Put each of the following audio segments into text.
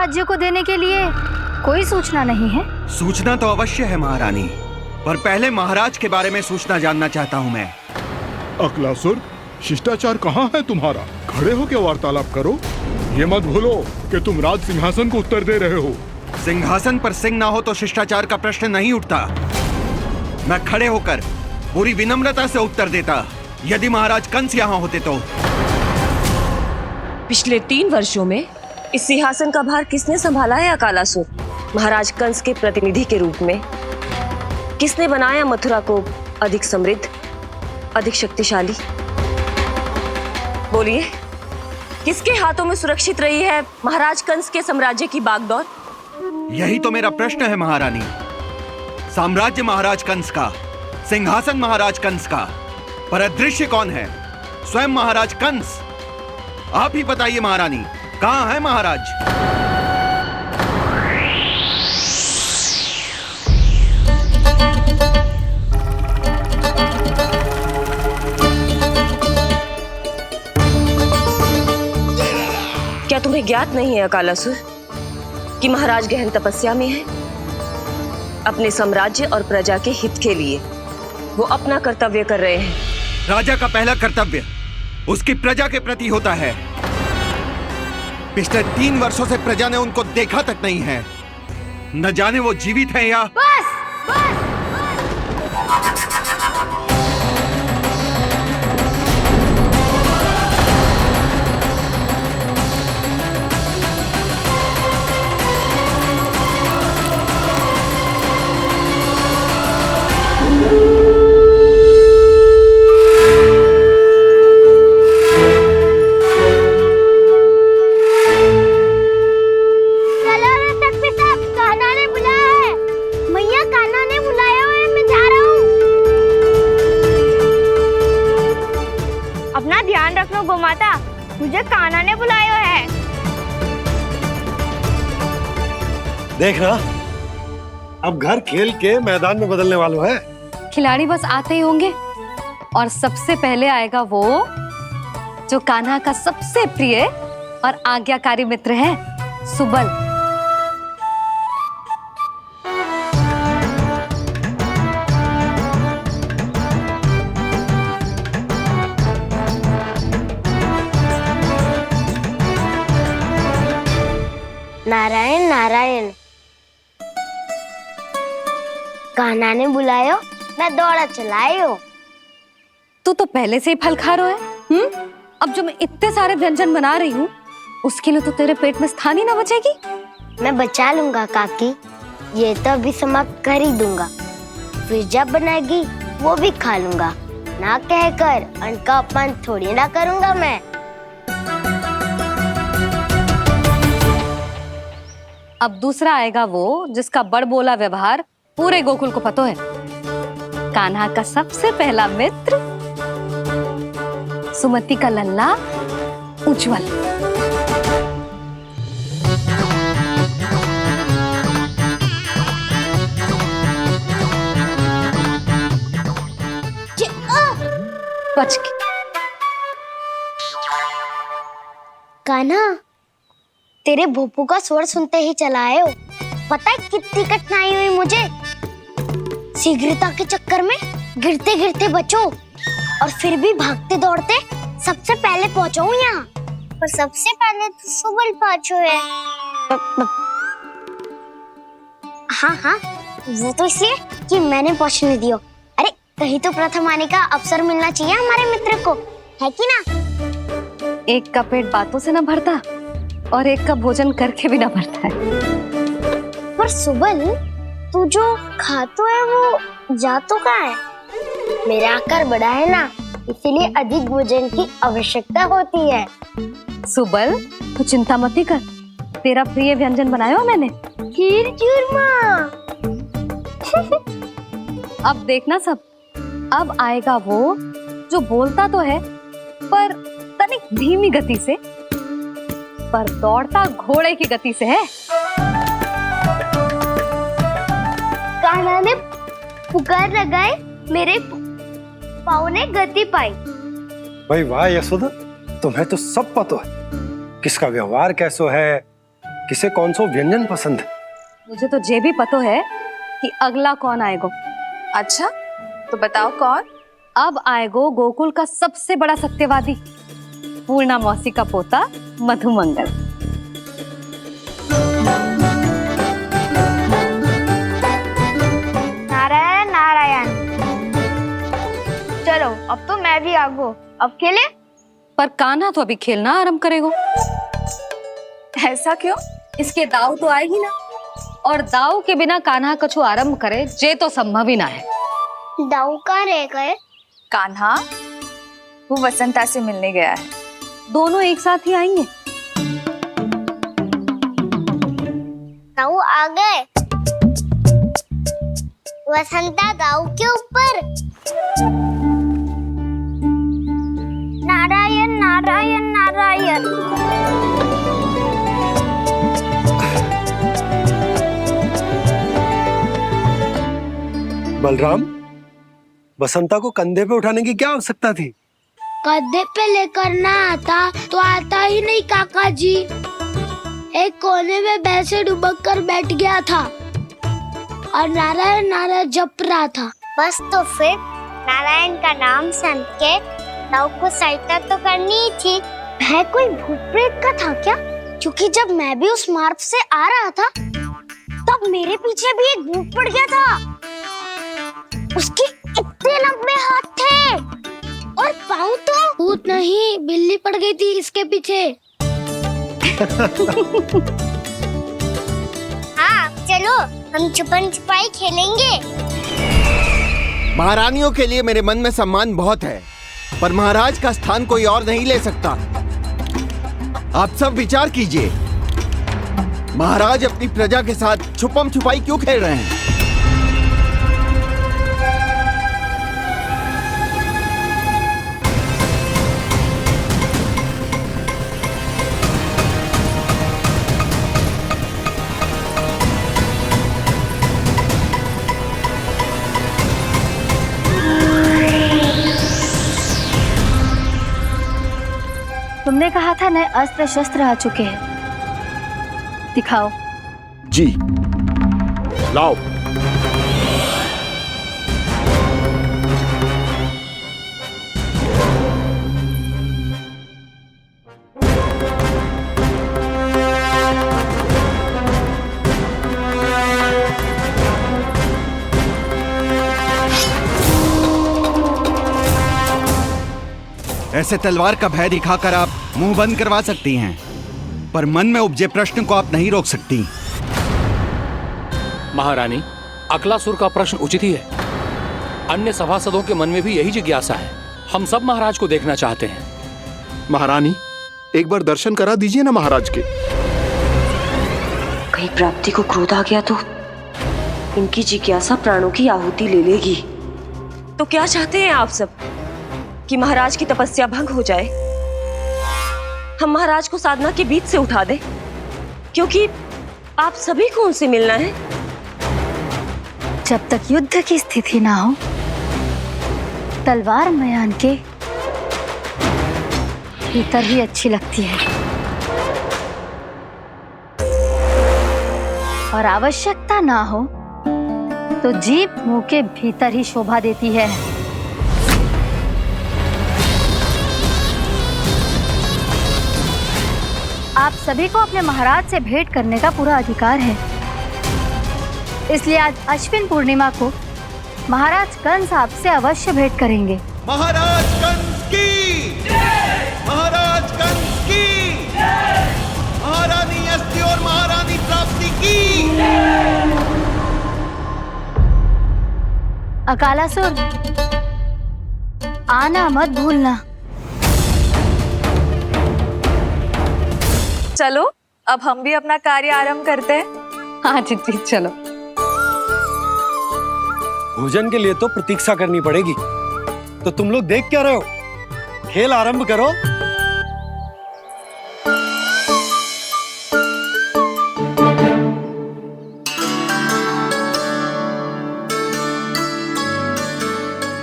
राज्य को देने के लिए कोई सूचना नहीं है? सूचना तो अवश्य है महारानी, पर पहले महाराज के बारे में सूचना जानना चाहता हूँ मैं। अकलासुर, शिष्टाचार कहाँ है तुम्हारा? खड़े होकर वार्तालाप करो। ये मत भूलो कि तुम राज सिंहासन को उत्तर दे रहे हो। सिंहासन पर सिंह ना हो तो शिष्टाचार का प्रश्न नहीं उठता। मैं खड़े होकर पूरी विनम्रता से उत्तर देता यदि महाराज कंस यहाँ होते तो। पिछले 3 वर्षों में इस सिंहासन का भार किसने संभाला है अकालासुर? महाराज कंस के प्रतिनिधि के रूप में किसने बनाया मथुरा को अधिक समृद्ध, अधिक शक्तिशाली? बोलिए, किसके हाथों में सुरक्षित रही है महाराज कंस के साम्राज्य की बागडोर? यही तो मेरा प्रश्न है महारानी। साम्राज्य महाराज कंस का, सिंहासन महाराज कंस का, पर अदृश्य कौन है? स्वयं महाराज कंस। आप ही बताइए महारानी, कहाँ है महाराज? क्या तुम्हें ज्ञात नहीं है अकालासुर कि महाराज गहन तपस्या में है? अपने साम्राज्य और प्रजा के हित के लिए वो अपना कर्तव्य कर रहे हैं। राजा का पहला कर्तव्य उसकी प्रजा के प्रति होता है। पिछले 3 वर्षों से प्रजा ने उनको देखा तक नहीं है। न जाने वो जीवित हैं या... बस बस। गोमाता, मुझे कान्हा ने बुलाया है। देखना, अब घर खेल के मैदान में बदलने वालों है। खिलाड़ी बस आते ही होंगे और सबसे पहले आएगा वो जो कान्हा का सबसे प्रिय और आज्ञाकारी मित्र है, सुबल। नारायण नारायण, कान्हा ने बुलायो, मैं दौड़ा चलायो। तू तो पहले से ही फल खा रहा है। अब जो मैं इतने सारे व्यंजन बना रही हूँ उसके लिए तो तेरे पेट में स्थान ही ना बचेगी। मैं बचा लूंगा काकी, ये तो अभी समाप्त कर ही दूंगा, फिर जब बनाएगी वो भी खा लूंगा। ना कहकर अन्न का अपमान थोड़ी ना करूंगा मैं। अब दूसरा आएगा वो जिसका बड़बोला व्यवहार पूरे गोकुल को पता है, कान्हा का सबसे पहला मित्र, सुमति का लल्ला उज्जवल। बच के। कान्हा, तेरे भोपू का स्वर सुनते ही चला आए हो। पता है कितनी कठिनाई हुई मुझे। शीघ्रता के चक्कर में गिरते गिरते बचो और फिर भी भागते दौड़ते सबसे पहले पहुंचो यहाँ। पर सबसे पहले तो सुबल पहुंचो है। हाँ हाँ, वो तो इसलिए कि मैंने पहुंचने दियो। अरे कहीं तो प्रथम आने का अवसर मिलना चाहिए हमारे मित्र को, है कि ना? एक का पेट बातों से ना भरता और एक का भोजन करके भी ना भरता है। पर सुबल, तू जो खातो है वो जातो कहाँ है? मेरा आकार बड़ा है ना, इसीलिए अधिक भोजन की आवश्यकता होती है। सुबल, तू चिंता मत कर, तेरा प्रिय व्यंजन बनाया हो मैंने, खीर चूरमा। अब देखना सब, अब आएगा वो जो बोलता तो है पर तनिक धीमी गति से, पर दौड़ता घोड़े की गति से है। कान्हा ने पुकार लगाए, मेरे पाँव ने गति पाई। भाई वाह यशोदा, तुम्हें तो सब पता है, किसका व्यवहार कैसो है, किसे कौन सा व्यंजन पसंद है। मुझे तो ये भी पता है कि अगला कौन आएगो। अच्छा, तो बताओ कौन? अब आएगो गोकुल का सबसे बड़ा सत्यवादी, पूर्णा मौसी का पोता मधुमंगल। नारायण नारायण। चलो अब तो मैं भी आगो, अब खेले। पर कान्हा तो अभी खेलना आरंभ करेगो। ऐसा क्यों? इसके दाव तो आएगी ना, और दाव के बिना कान्हा कछु आरंभ करे जे तो संभव ही ना है। दाऊ कहाँ रह गए? कान्हा वो वसंता से मिलने गया है। दोनों एक साथ ही आएंगे। दाऊ आ गए। वसंता दाऊ के ऊपर। नारायण नारायण नारायण। बलराम, बसंता को कंधे पे उठाने की क्या आवश्यकता थी? कंधे पे लेकर ना आता तो आता ही नहीं काका जी। एक कोने में वैसे डुबक कर बैठ गया था और नारायण नारायण जप रहा था। बस तो फिर नारायण का नाम सुन के दाऊ को सहायता तो करनी ही थी। मैं कोई भूत प्रेत का था क्या? क्योंकि जब मैं भी उस मार्ग से आ रहा था तब मेरे पीछे भी एक भूत पड़ गया था। उसके इतने लंबे हाथ थे और पाँव तो भूत नहीं, बिल्ली पड़ गई थी इसके पीछे। हाँ चलो हम छुपन छुपाई खेलेंगे। महारानियों के लिए मेरे मन में सम्मान बहुत है, पर महाराज का स्थान कोई और नहीं ले सकता। आप सब विचार कीजिए, महाराज अपनी प्रजा के साथ छुपम छुपाई क्यों खेल रहे हैं? तुमने कहा था नए अस्त्र शस्त्र आ चुके हैं, दिखाओ। जी लाओ। ऐसे तलवार का भय दिखाकर आप मुंह बंद करवा सकती हैं, पर मन में उपजे प्रश्न को आप नहीं रोक सकती। महारानी, अकलासुर का प्रश्न उचित ही है। अन्य सभासदों के मन में भी यही जिज्ञासा है। हम सब महाराज को देखना चाहते हैं। महारानी, एक बार दर्शन करा दीजिए ना महाराज के। कहीं प्राप्ति को क्रोध आ गया तो इनकी जिज्ञासा प्राणों की आहुति ले लेगी। तो क्या चाहते हैं आप सब? कि महाराज की तपस्या भंग हो जाए? हम महाराज को साधना के बीच से उठा दें? क्योंकि आप सभी को उनसे मिलना है। जब तक युद्ध की स्थिति ना हो, तलवार मयान के भीतर ही अच्छी लगती है, और आवश्यकता ना हो तो जीभ मुंह के भीतर ही शोभा देती है। आप सभी को अपने महाराज से भेंट करने का पूरा अधिकार है, इसलिए आज अश्विन पूर्णिमा को महाराज कंस आपसे अवश्य भेंट करेंगे। महाराज कंस की जय! महाराज कंस की जय! महारानी अस्ति और महारानी प्राप्ति की जय! अकालासुर, आना मत भूलना। चलो अब हम भी अपना कार्य आरंभ करते हैं। हाँ जी चलो। भोजन के लिए तो प्रतीक्षा करनी पड़ेगी, तो तुम लोग देख क्या रहे हो? खेल आरंभ करो।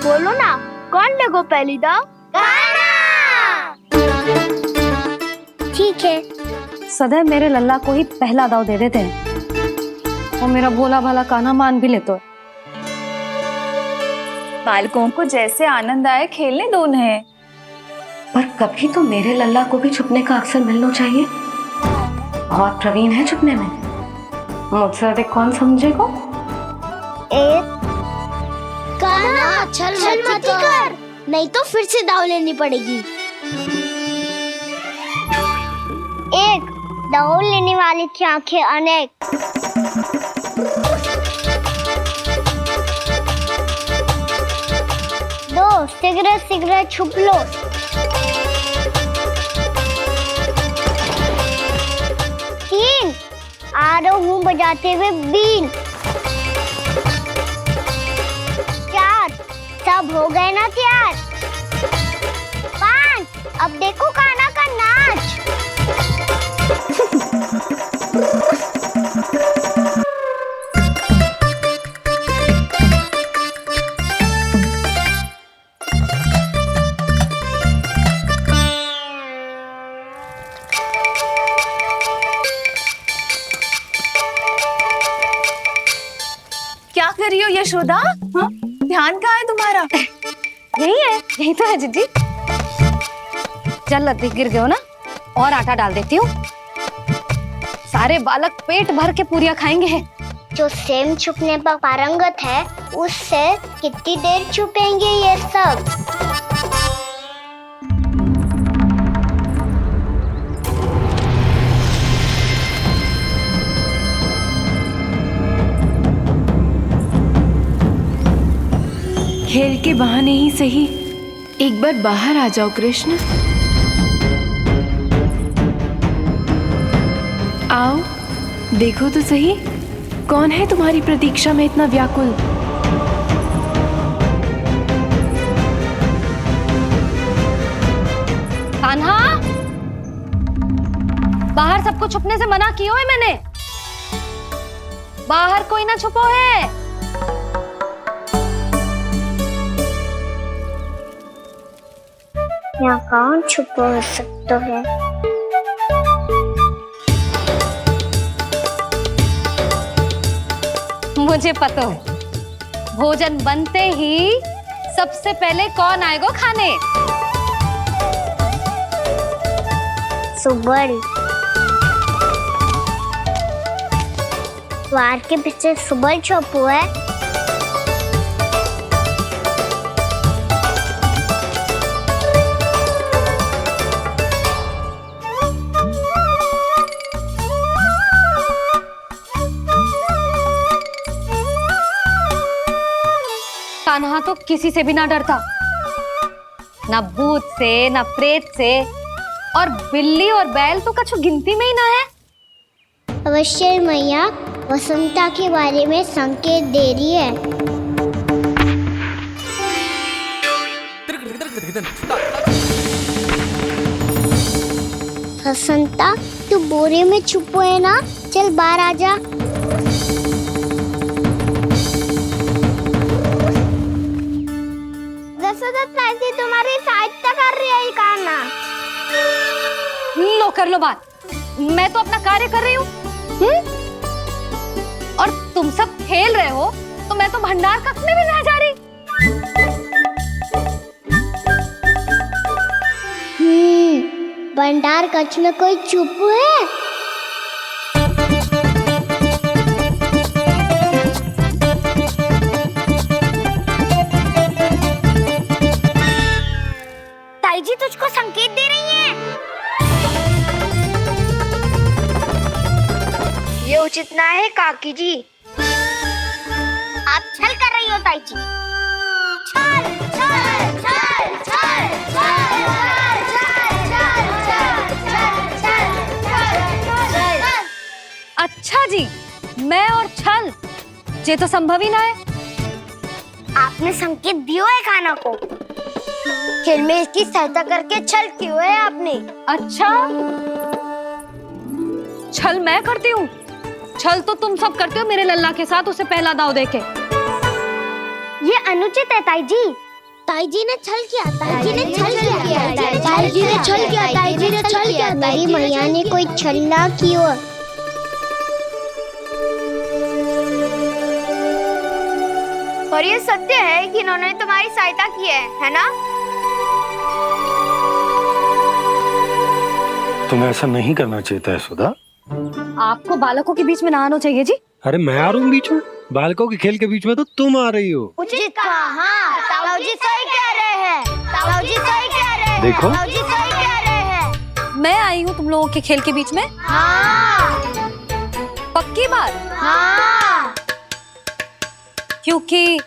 बोलो ना, कौन लगो पहली दाव? ठीक है, सदैव मेरे लल्ला को ही पहला दाव दे देते हैं और मेरा भोला भाला कान्हा मान भी लेते हैं। बालकों को जैसे आनंद आए खेलने दो उन्हें। पर कभी तो मेरे लल्ला को भी छुपने का अवसर मिलना चाहिए। बहुत प्रवीण है छुपने में, मुझसे अधिक कौन समझेगा? कान्हा छल मत कर, नहीं तो फिर से दाव लेनी पड़ेगी। एक दाव लेने वाली की आंखें अनेक। दो सिगरेट छुप लो। तीन आ रहा हूँ बजाते हुए बीन। चार सब हो गए ना तैयार। पांच अब देखो कान्हा का नाच। क्या कर रही हो यशोदा? हाँ? ध्यान कहाँ है तुम्हारा? यही है, यही तो है जीजी। चल लद्दी गिर गए हो ना, और आटा डाल देती हूँ। सारे बालक पेट भर के पूरियां खाएंगे। जो सेम छुपने पर पारंगत है, उससे कितनी देर छुपेंगे ये सब? खेल के बहाने ही सही एक बार बाहर आ जाओ कृष्ण। आओ देखो तो सही, कौन है तुम्हारी प्रतीक्षा में इतना व्याकुल? कान्हा, बाहर सबको छुपने से मना किया है मैंने। बाहर कोई ना छुपो है। यहाँ कौन छुपा हो सकता है? मुझे पता है, भोजन बनते ही सबसे पहले कौन आएगा खाने? सुबल। द्वार के पीछे सुबल छुपा है। कान्हा तो किसी से भी ना डरता, ना भूत से, ना प्रेत से, और बिल्ली और बैल तो कछु गिनती में ही ना है। अवश्य मैया वसंता के बारे में संकेत दे रही है। वसंता तू बोरे में छुपो है ना, चल बाहर आ जा। तुम्हारी सहायता कर रही है कान्हा। लो कर लो बात, मैं तो अपना कार्य कर रही हूँ। और तुम सब खेल रहे हो तो मैं तो भंडार कक्ष में भी नहीं जा रही। भंडार कक्ष में कोई चुप है? ताई जी तुझको संकेत दे रही हैं। ये उचित ना है काकी जी। आप छल कर रही हो ताई जी। छल छल छल छल छल छल। अच्छा जी, मैं और छल ये तो संभव ही ना है। आपने संकेत दियो है कान्हा को, खेल में इसकी सहायता करके छल क्यों है आपने? अच्छा, छल मैं करती हूँ? छल तो तुम सब करते हो मेरे लल्ला के साथ, उसे पहला दाव देके। ये अनुचित है ताई जी। ताई जी ने छल किया, ताई जी ने छल किया, ताई जी ने छल किया, ताई जी ने छल किया, मेरी मैया ने कोई छल्ला किया। और ये सत्य है कि इन्होंने तुम्हारी सहायता की है ना? तुम्हें ऐसा नहीं करना चाहिए था यशोदा। आपको बालकों के बीच में ना आना चाहिए जी। अरे मैं आ रहा हूँ बीच में? बालकों के खेल के बीच में तो तुम आ रही हो। उचित कहा, हाँ, ताऊ जी सही कह रहे हैं, ताऊ जी सही कह रहे हैं, देखो। ताऊ जी सही कह रहे हैं। मैं आई हूँ तुम लोगों के खेल के बीच में? हाँ, पक्की बात? हाँ। क्योंकि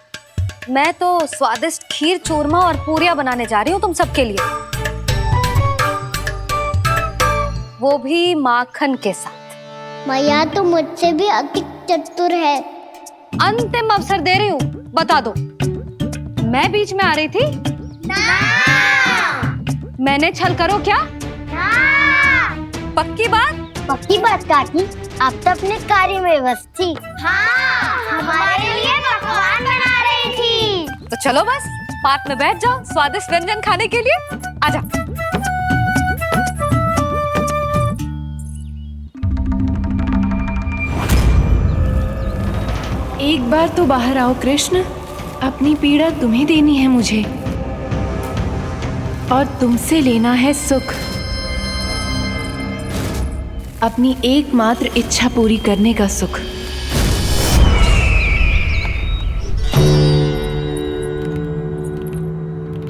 मैं तो स्वादिष्ट खीर, चूरमा और पूरियां बनाने जा रही हूँ तुम सबके लिए, वो भी माखन के साथ। मैया तो मुझसे भी अधिक चतुर है। अंतिम अवसर दे रही हूँ, बता दो, मैं बीच में आ रही थी? ना। मैंने छल करो क्या? ना। पक्की बात? पक्की बात काकी, आप तो अपने कार्य में व्यस्त थी। हाँ, हमारे लिए पकवान बना रही थी। तो चलो बस पात में बैठ जाओ स्वादिष्ट व्यंजन खाने के लिए। आजा। एक बार तो बाहर आओ कृष्ण, अपनी पीड़ा तुम्हें देनी है मुझे, और तुमसे लेना है सुख। अपनी एकमात्र इच्छा पूरी करने का सुख।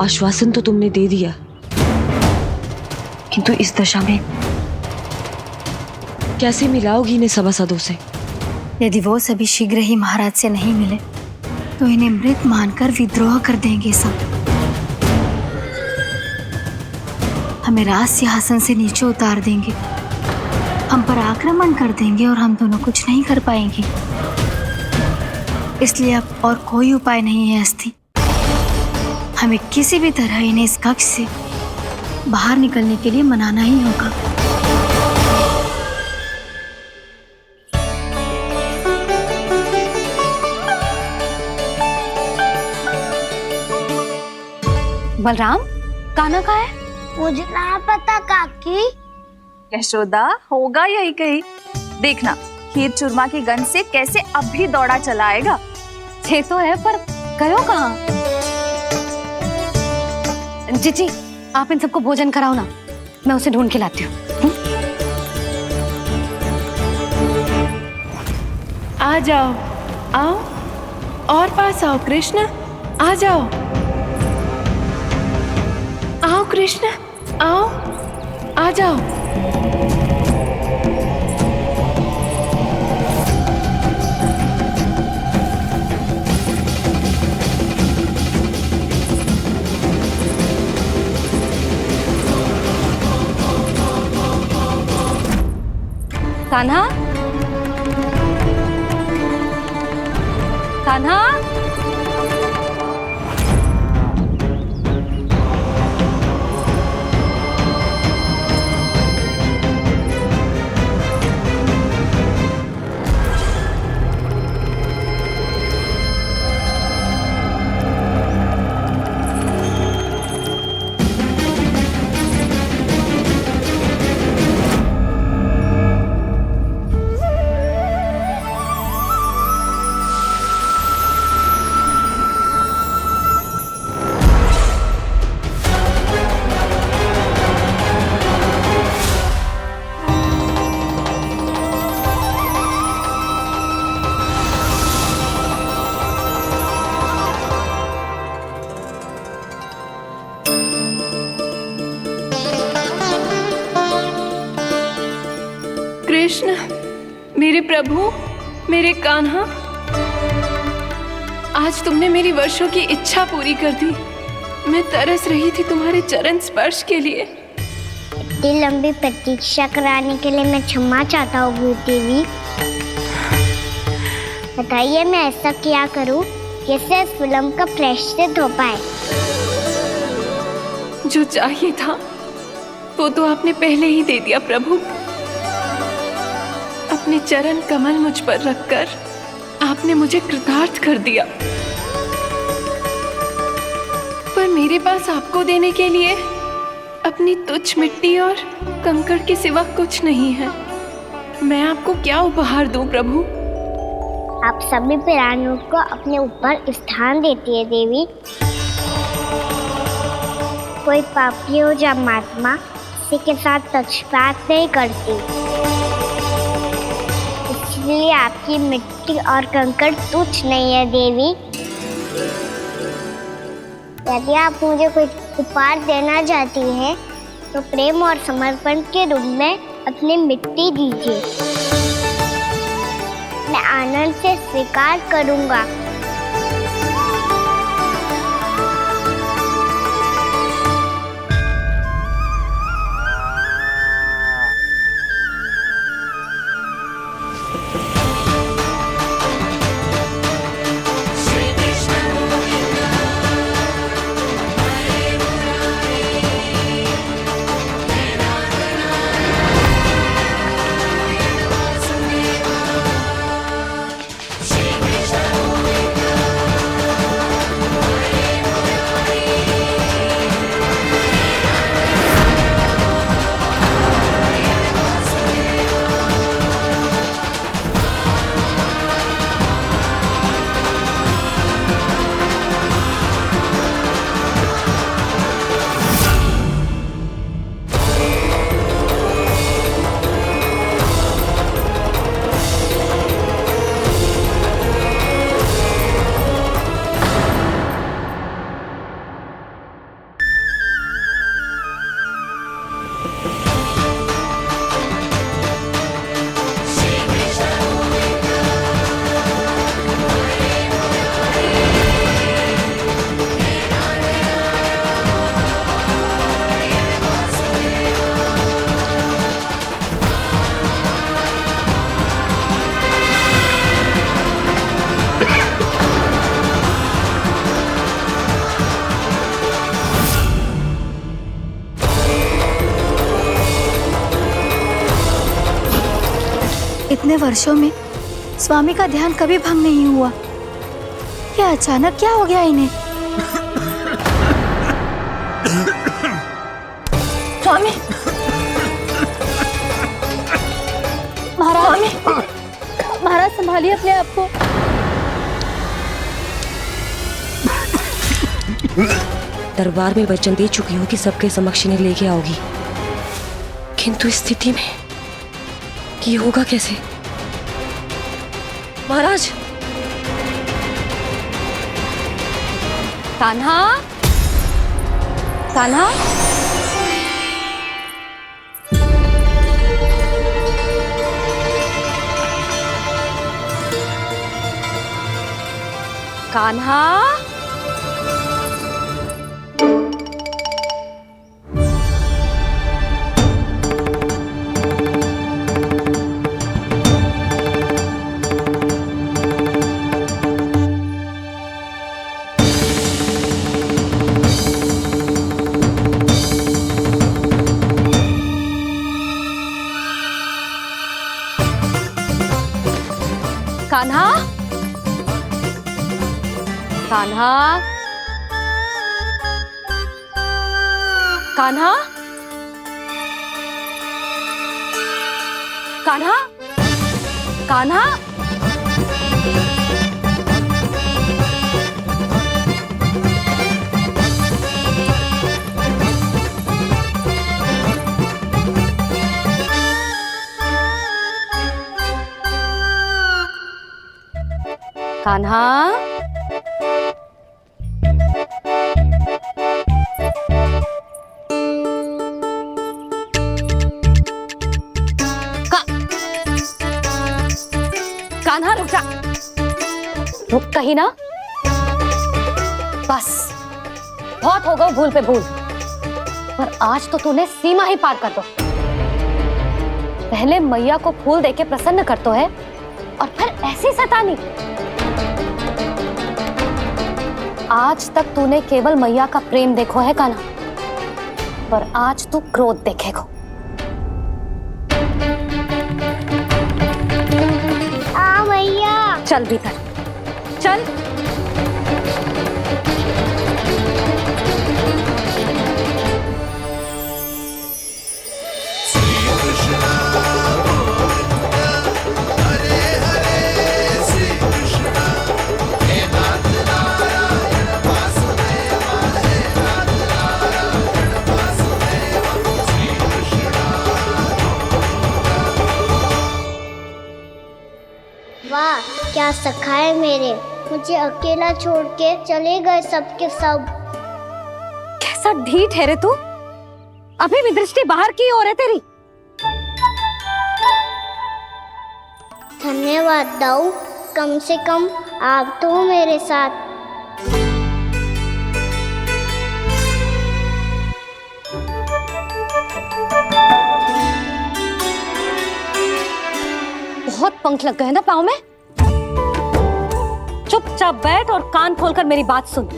आश्वासन तो तुमने दे दिया, किंतु इस दशा में कैसे मिलाओगी इन्हें सभासदों से? यदि वो सभी शीघ्र ही महाराज से नहीं मिले तो इन्हें मृत मानकर विद्रोह कर देंगे सब। हमें राज सिंहासन से नीचे उतार देंगे, हम पर आक्रमण कर देंगे और हम दोनों कुछ नहीं कर पाएंगे। इसलिए अब और कोई उपाय नहीं है अस्थि। हमें किसी भी तरह इन्हें इस कक्ष से बाहर निकलने के लिए मनाना ही होगा। बलराम, कान्हा कहाँ है? मुझे ना पता काकी। यशोदा, होगा यही कहीं। देखना खीर चूरमा की गंध से कैसे अब भी दौड़ा चला आएगा। छे तो है, पर गयो कहाँ? जी, आप इन सबको भोजन कराओ ना, मैं उसे ढूंढ के लाती हूँ। आ जाओ, आओ और पास आओ कृष्ण, आ जाओ। आओ कृष्ण, आओ, आ जाओ। कान्हा, कान्हा, कृष्ण, मेरे प्रभु, मेरे कान्हा, आज तुमने मेरी वर्षों की इच्छा पूरी कर दी। मैं तरस रही थी तुम्हारे चरण स्पर्श के लिए। इतनी लंबी प्रतीक्षा कराने के लिए मैं क्षमा चाहता हूँ गुरु देवी। बताइए मैं ऐसा क्या करूँ जिससे इस विलंब का प्रायश्चित हो पाए? जो चाहिए था वो तो आपने पहले ही दे दिया प्रभु। अपने चरण कमल मुझ पर रखकर आपने मुझे कृतार्थ कर दिया। पर मेरे पास आपको देने के लिए अपनी तुच्छ मिट्टी और कंकड़ के सिवा कुछ नहीं है। मैं आपको क्या उपहार दूं प्रभु? आप सभी प्राणियों को अपने ऊपर स्थान देती है देवी। कोई पापी हो या महात्मा किसी के साथ पक्षपात नहीं करती, इसलिए आपकी मिट्टी और कंकड़ तुच्छ नहीं है देवी। यदि आप मुझे कोई उपहार देना चाहती हैं तो प्रेम और समर्पण के रूप में अपनी मिट्टी दीजिए, मैं आनंद से स्वीकार करूंगा। इतने वर्षों में स्वामी का ध्यान कभी भंग नहीं हुआ। क्या अचानक क्या हो गया इन्हें? स्वामी, महाराज, महाराज संभालिए अपने आप को। दरबार में वचन दे चुकी हूँ कि सबके समक्ष इन्हें लेके आओगी, किंतु इस स्थिति में ये होगा कैसे? महाराज, कान्हा, कान्हा, कान्हा, कान्हा, कान्हा, कान्हा, कान्हा, कान्हा, कान्हा, कान्हा रुक जा, रुक कहीं ना। बस बहुत हो गया भूल पे भूल, पर आज तो तूने सीमा ही पार कर दो। पहले मैया को फूल देके प्रसन्न कर तो है और फिर ऐसी सतानी। आज तक तूने केवल मैया का प्रेम देखो है कान्हा, पर आज तू क्रोध देखेगा। मैया, चल भीतर चल। वाह क्या सखा है मेरे, मुझे अकेला छोड़ के चले गए सबके सब। कैसा ढीठ है रे तू, अभी भी दृष्टि बाहर की ओर है तेरी। धन्यवाद दाऊ, कम से कम आप तो हो मेरे साथ। बहुत पंख लग गए ना पाँव में। चुपचाप बैठ और कान खोलकर मेरी बात सुन।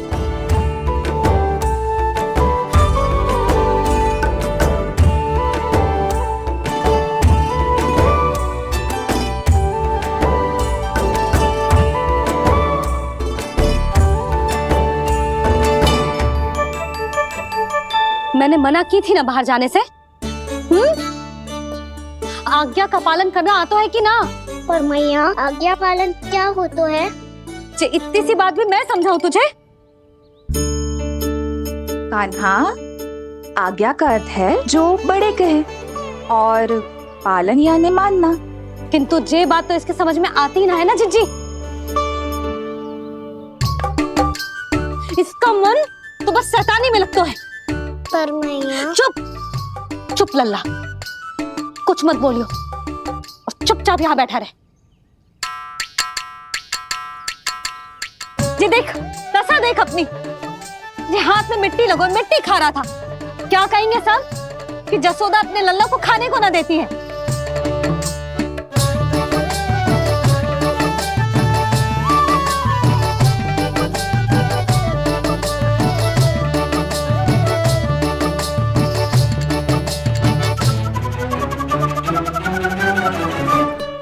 मैंने मना की थी ना बाहर जाने से। आज्ञा का पालन करना आता है कि ना? पर मैया आज्ञा पालन क्या होता है? इतनी सी बात भी मैं समझाऊं तुझे? कान्हा, आज्ञा का अर्थ है जो बड़े कहे और पालन यानी मानना। किंतु ये बात तो इसके समझ में आती ना है ना जिज्जी। इसका मन तो बस शैतानी में लगता है। पर मैया चुप चुप लल्ला, कुछ मत बोलियो और चुपचाप यहाँ बैठा रहे। ये देख दशा देख अपनी, ये हाथ में मिट्टी लगो मिट्टी खा रहा था। क्या कहेंगे सब कि जसोदा अपने लल्ला को खाने को ना देती है।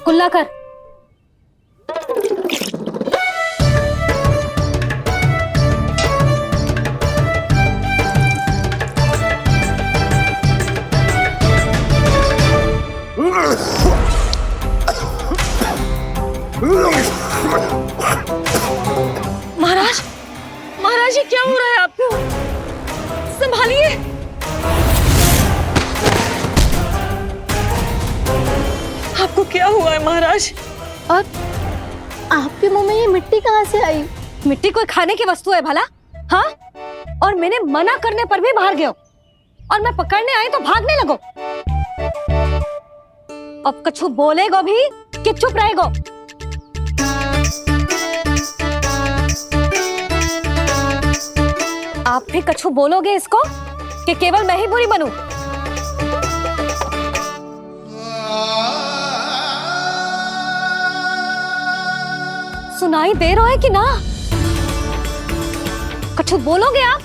कुल्ला कर। महाराज, महाराज ये क्या हो रहा है आपको? संभालिए। आपको क्या हुआ है महाराज? और आपके मुंह में ये मिट्टी कहाँ से आई? मिट्टी कोई खाने की वस्तु है भला? हाँ, और मैंने मना करने पर भी बाहर गए और मैं पकड़ने आई तो भागने लगो। अब कछु बोलेगो भी कि चुप रहेगो? आप भी कछु बोलोगे इसको कि केवल मैं ही बुरी बनूं? सुनाई दे रहा है कि ना? कछु बोलोगे आप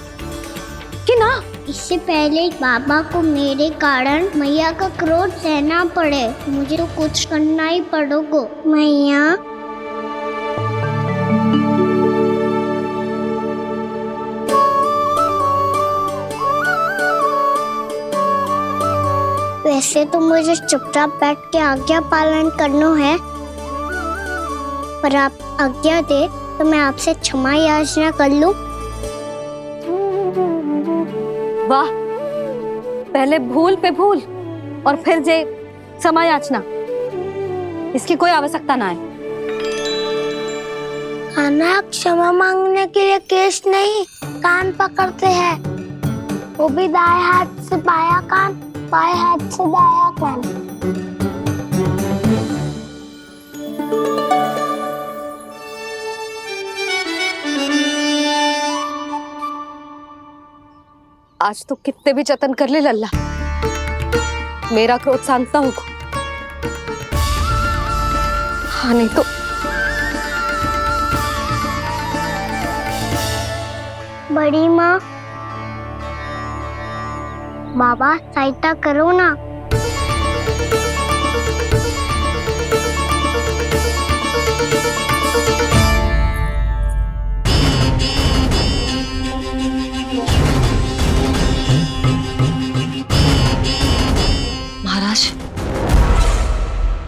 कि ना? इससे पहले बाबा को मेरे कारण मैया का क्रोध सहना पड़े, मुझे तो कुछ करना ही पड़ेगा। मैया वैसे तो मुझे चुपचाप बैठ के आज्ञा पालन करना है, पर आप आज्ञा दे तो मैं आपसे क्षमा याचना कर लूं। वाह, पहले भूल पे भूल और फिर जे क्षमा याचना, इसकी कोई आवश्यकता ना है। खाना क्षमा मांगने के लिए केस नहीं, कान पकड़ते हैं, वो भी दाएं हाथ से बायां कान, बाएं हाथ से दायां कान। आज तो कितने भी जतन कर ले लल्ला, मेरा क्रोध शांत ना होगा। हाँ नहीं तो बड़ी माँ, बाबा सहायता करो ना। महाराज,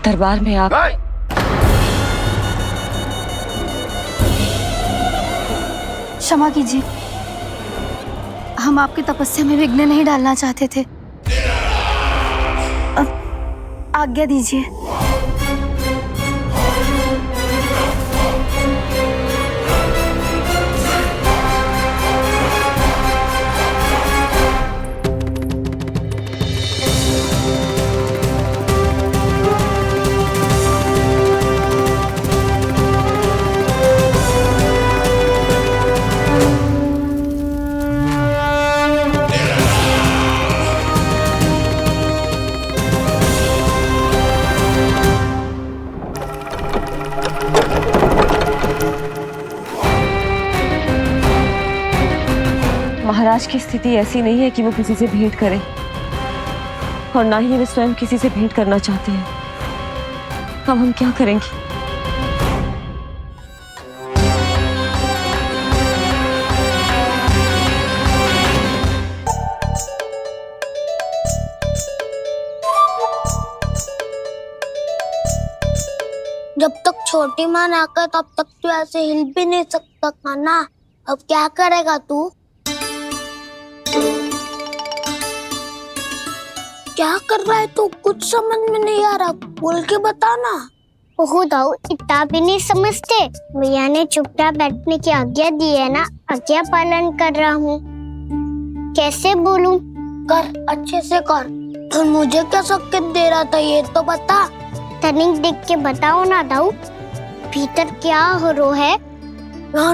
दरबार में आप क्षमा कीजिए, हम आपकी तपस्या में विघ्न नहीं डालना चाहते थे। अब आज्ञा दीजिए। महाराज की स्थिति ऐसी नहीं है कि वो किसी से भेंट करें, और ना ही वे स्वयं किसी से भेंट करना चाहते हैं। अब हम क्या करेंगे? जब तक छोटी माँ ना कर तब तक तू ऐसे हिल भी नहीं सकता कान्हा। अब क्या करेगा तू? क्या कर रहा है तू? कुछ समझ में नहीं आ रहा, बोल के बता ना। ओहो दाऊ, इतना भी नहीं समझते। भैया ने चुपचाप बैठने की आज्ञा दी है ना, आज्ञा पालन कर रहा हूँ। कैसे बोलूं? कर, अच्छे से कर। तो मुझे क्या संकेत दे रहा था ये तो बता। तनिक देख के बताओ ना दाऊ, भीतर क्या हो रहा है?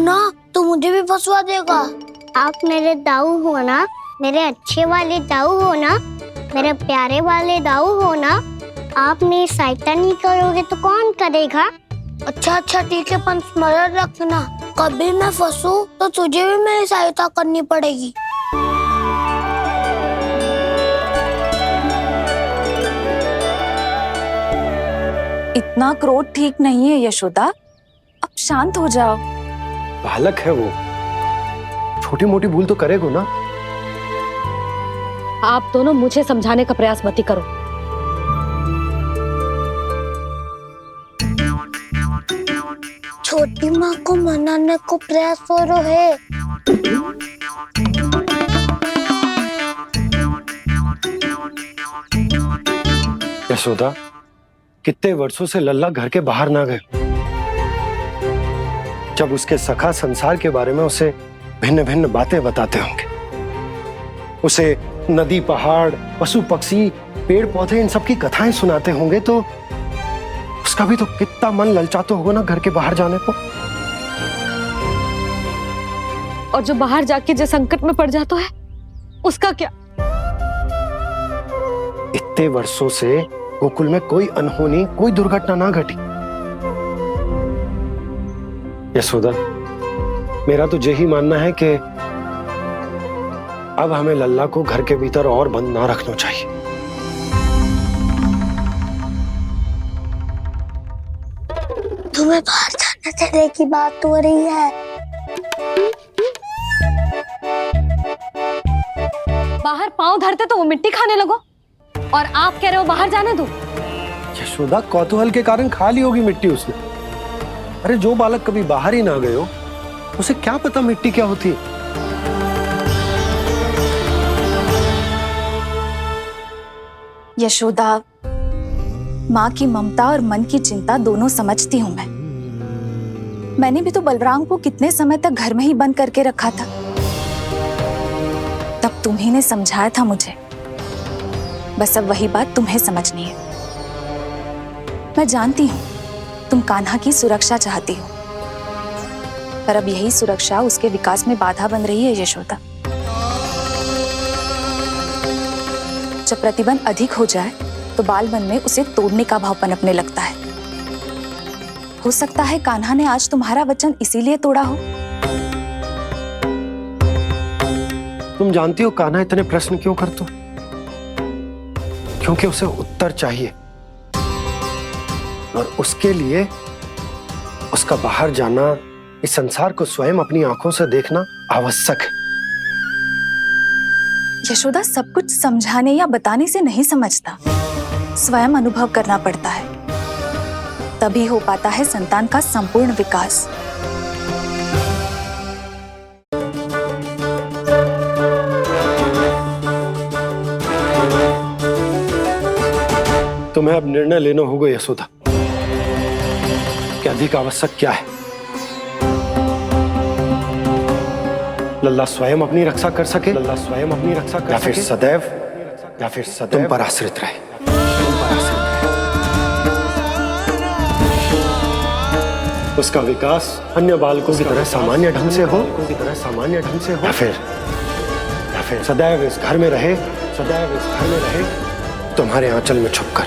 ना तू मुझे भी फंसवा देगा। आप मेरे दाऊ हो ना, मेरे अच्छे वाले दाऊ हो ना, मेरे प्यारे वाले दाऊ हो ना। आप मेरी सहायता नहीं करोगे तो कौन करेगा? अच्छा ठीक है, पर स्मरण रखना, कभी मैं फंसू तो तुझे भी मेरी सहायता करनी पड़ेगी। इतना क्रोध ठीक नहीं है यशोदा, अब शांत हो जाओ। बालक है वो, छोटी मोटी भूल तो करेगा ना। आप दोनों मुझे समझाने का प्रयास मत ही करो। छोटी माँ को मनाने को प्रयास हो रहा है। यशोदा, कितने वर्षों से लल्ला घर के बाहर ना गए। जब उसके सखा संसार के बारे में उसे भिन्न भिन्न बातें बताते होंगे, उसे नदी, पहाड़, पशु पक्षी, पेड़ पौधे, इन सब की कथाएं सुनाते होंगे, तो उसका भी तो कितना मन ललचाता होगा ना घर के बाहर जाने को। और जो बाहर जाके जो संकट में पड़ जाता है उसका क्या? इतने वर्षों से गोकुल में कोई अनहोनी, कोई दुर्घटना ना घटी। यशोदा, मेरा तो यही मानना है कि अब हमें लल्ला को घर के भीतर और बंद ना रखना चाहिए। तुम्हें बाहर जाने देने की बात हो रही है। बाहर पांव धरते तो वो मिट्टी खाने लगो, और आप कह रहे हो बाहर जाने दो। यशोदा, कौतूहल के कारण खा ली होगी मिट्टी उसने। अरे जो बालक कभी बाहर ही ना गए हो, उसे क्या पता मिट्टी क्या होती है। यशोदा, माँ की ममता और मन की चिंता दोनों समझती हूँ मैं। मैंने भी तो बलराम को कितने समय तक घर में ही बंद करके रखा था। तब तुम्ही ने समझाया था मुझे, बस अब वही बात तुम्हें समझनी है। मैं जानती हूँ तुम कान्हा की सुरक्षा चाहती हो, पर अब यही सुरक्षा उसके विकास में बाधा बन रही है यशोदा। जब प्रतिबंध अधिक हो जाए तो बाल मन में उसे तोड़ने का भाव पनपने लगता है। हो सकता है कान्हा ने आज तुम्हारा वचन इसीलिए तोड़ा हो। तुम जानती हो कान्हा इतने प्रश्न क्यों करता? क्योंकि उसे उत्तर चाहिए, और उसके लिए उसका बाहर जाना, इस संसार को स्वयं अपनी आंखों से देखना आवश्यक है। यशोदा, सब कुछ समझाने या बताने से नहीं समझता, स्वयं अनुभव करना पड़ता है, तभी हो पाता है संतान का संपूर्ण विकास। तुम्हें अब निर्णय लेना होगा यशोदा कि अधिक आवश्यक क्या है। लल्ला स्वयं अपनी रक्षा कर सके, लल्ला स्वयं अपनी रक्षा कर सके, या फिर सदैव तुम पर आश्रित रहे। उसका विकास अन्य बालकों की तरह सामान्य ढंग से हो, या फिर सदैव इस घर में रहे, तुम्हारे आंचल में छुपकर।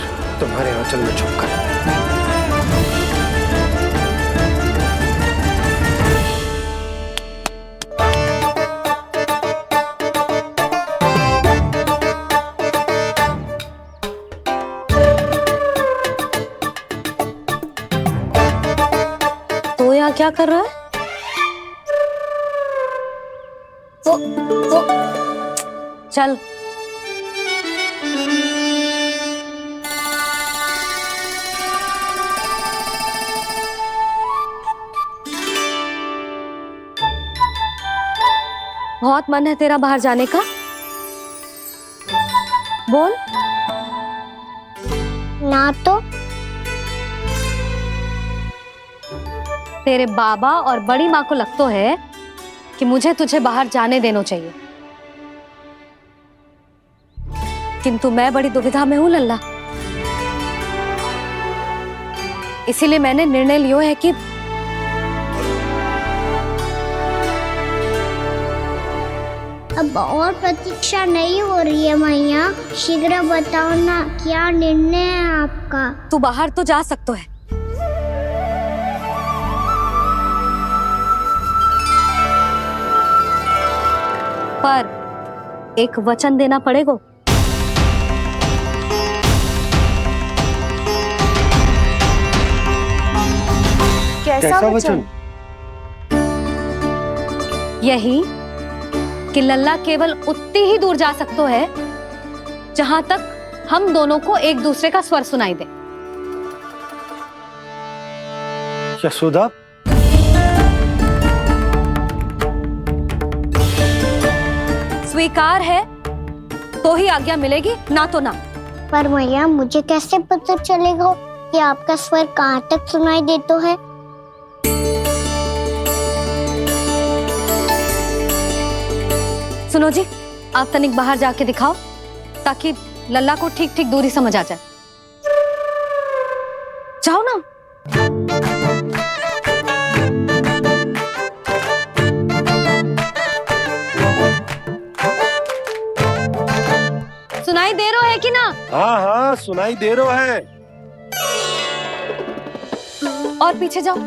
यहाँ क्या कर रहा है? वो चल। बहुत मन है तेरा बाहर जाने का? बोल। ना तो। तेरे बाबा और बड़ी माँ को लगता है कि मुझे तुझे बाहर जाने देना चाहिए, किंतु मैं बड़ी दुविधा में हूं लल्ला। इसीलिए मैंने निर्णय लिया है कि अब और प्रतीक्षा नहीं हो रही है मैया, शीघ्र बताओ ना क्या निर्णय है आपका। तू बाहर तो जा सकता है, पर एक वचन देना पड़ेगा। कैसा वचन? यही कि लल्ला केवल उतनी ही दूर जा सकता है जहां तक हम दोनों को एक दूसरे का स्वर सुनाई दे। यशोदा, स्वीकार है तो ही आज्ञा मिलेगी, ना तो ना। पर मैया मुझे कैसे पता चलेगा कि आपका स्वर कहाँ तक सुनाई देता है? सुनो जी, आप तनिक बाहर जाके दिखाओ ताकि लल्ला को ठीक ठीक दूरी समझ आ जाए। जाओ ना। सुनाई दे रहा है कि ना? हाँ हाँ सुनाई दे रहा है। और पीछे जाओ।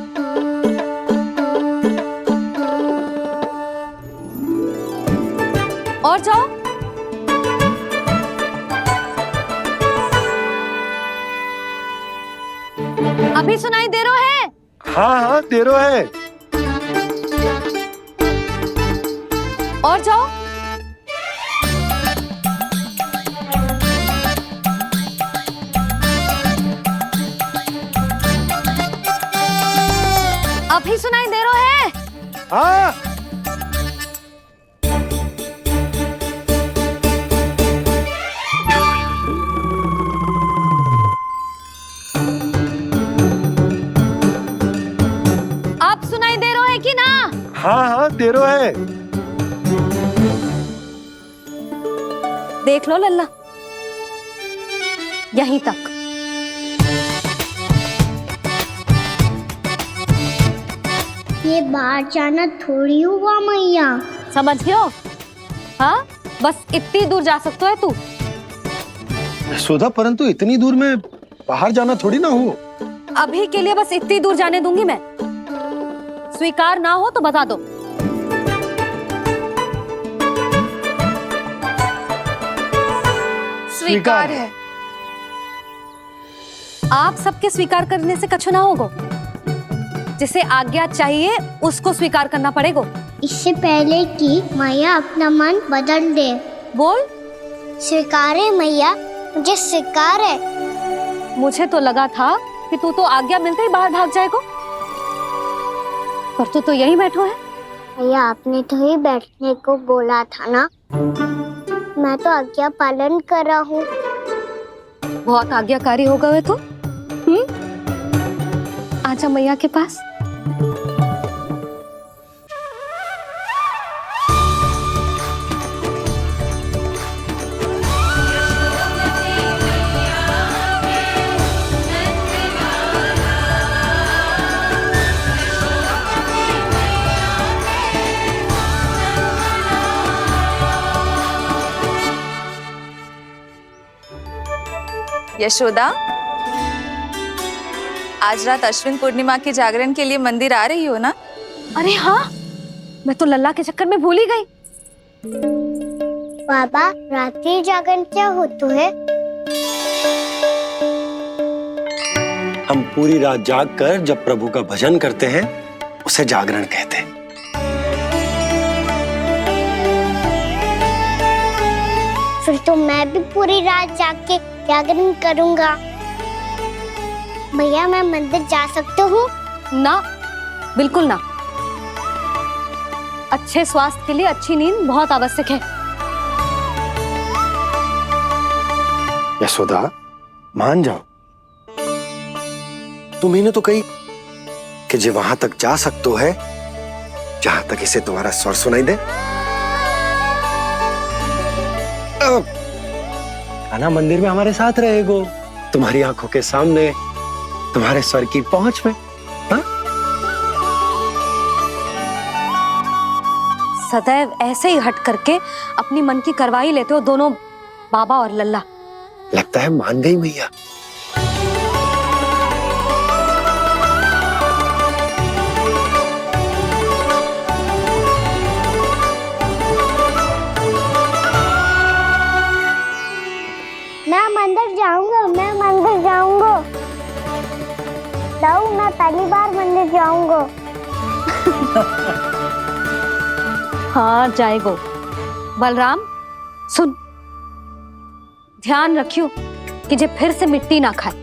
और जाओ। अभी सुनाई दे रहा है? हाँ हाँ दे रहा है। और जाओ। अभी सुनाई दे रहा है? हाँ। आप सुनाई दे रहा है कि ना? हाँ हाँ दे रहा है। देख लो लल्ला, यहीं तक। ये बाहर जाना थोड़ी हुआ मैया। समझ गयो? हाँ, बस इतनी दूर जा सकता है तू। यशोदा, परंतु इतनी दूर में बाहर जाना थोड़ी ना हो। अभी के लिए बस इतनी दूर जाने दूंगी मैं। स्वीकार ना हो तो बता दो। स्वीकार है। आप सबके स्वीकार करने से कछु ना होगा। जिसे आज्ञा चाहिए उसको स्वीकार करना पड़ेगा। इससे पहले कि मैया अपना मन बदल दे। बोल। स्वीकार है मैया, मुझे स्वीकार है। मुझे तो लगा था कि तू तो आज्ञा मिलते ही बाहर भाग जाएगा, पर तू तो यहीं बैठो है। मैया आपने तो ही बैठने को बोला था ना, मैं तो आज्ञा पालन कर रहा हूँ। बहुत आज्ञाकारी हो गए तू। आजा मैया के पास। यशोदा, आज रात अश्विन पूर्णिमा के जागरण के लिए मंदिर आ रही हो ना? अरे हाँ, मैं तो लल्ला के चक्कर में भूल ही गई। बाबा, रात्रि जागरण क्या होता है? हम पूरी रात जाग कर जब प्रभु का भजन करते हैं उसे जागरण कहते हैं। फिर तो मैं भी पूरी रात जाग के जागरण करूंगा। भैया मैं मंदिर जा सकती हूँ? ना, बिल्कुल ना। अच्छे स्वास्थ्य के लिए अच्छी नींद बहुत आवश्यक है। यशोदा, मान जाओ। तुम्ही ने तो कही कि जे वहां तक जा सकते है जहां तक इसे तुम्हारा स्वर सुनाई दे। कान्हा मंदिर में हमारे साथ रहेगो, तुम्हारी आंखों के सामने, तुम्हारे स्वर की पहुंच में। हाँ? सदैव ऐसे ही हट करके अपनी मन की करवाई लेते हो दोनों बाबा और लल्ला। लगता है मान गई मैया। मैं मंदिर जाऊंगा, मैं मंदिर जाऊंगा। दाऊ, मैं पहली बार मंदिर जाऊंगा। हाँ जाएगो। बलराम सुन, ध्यान रखियो कि जे फिर से मिट्टी ना खाए।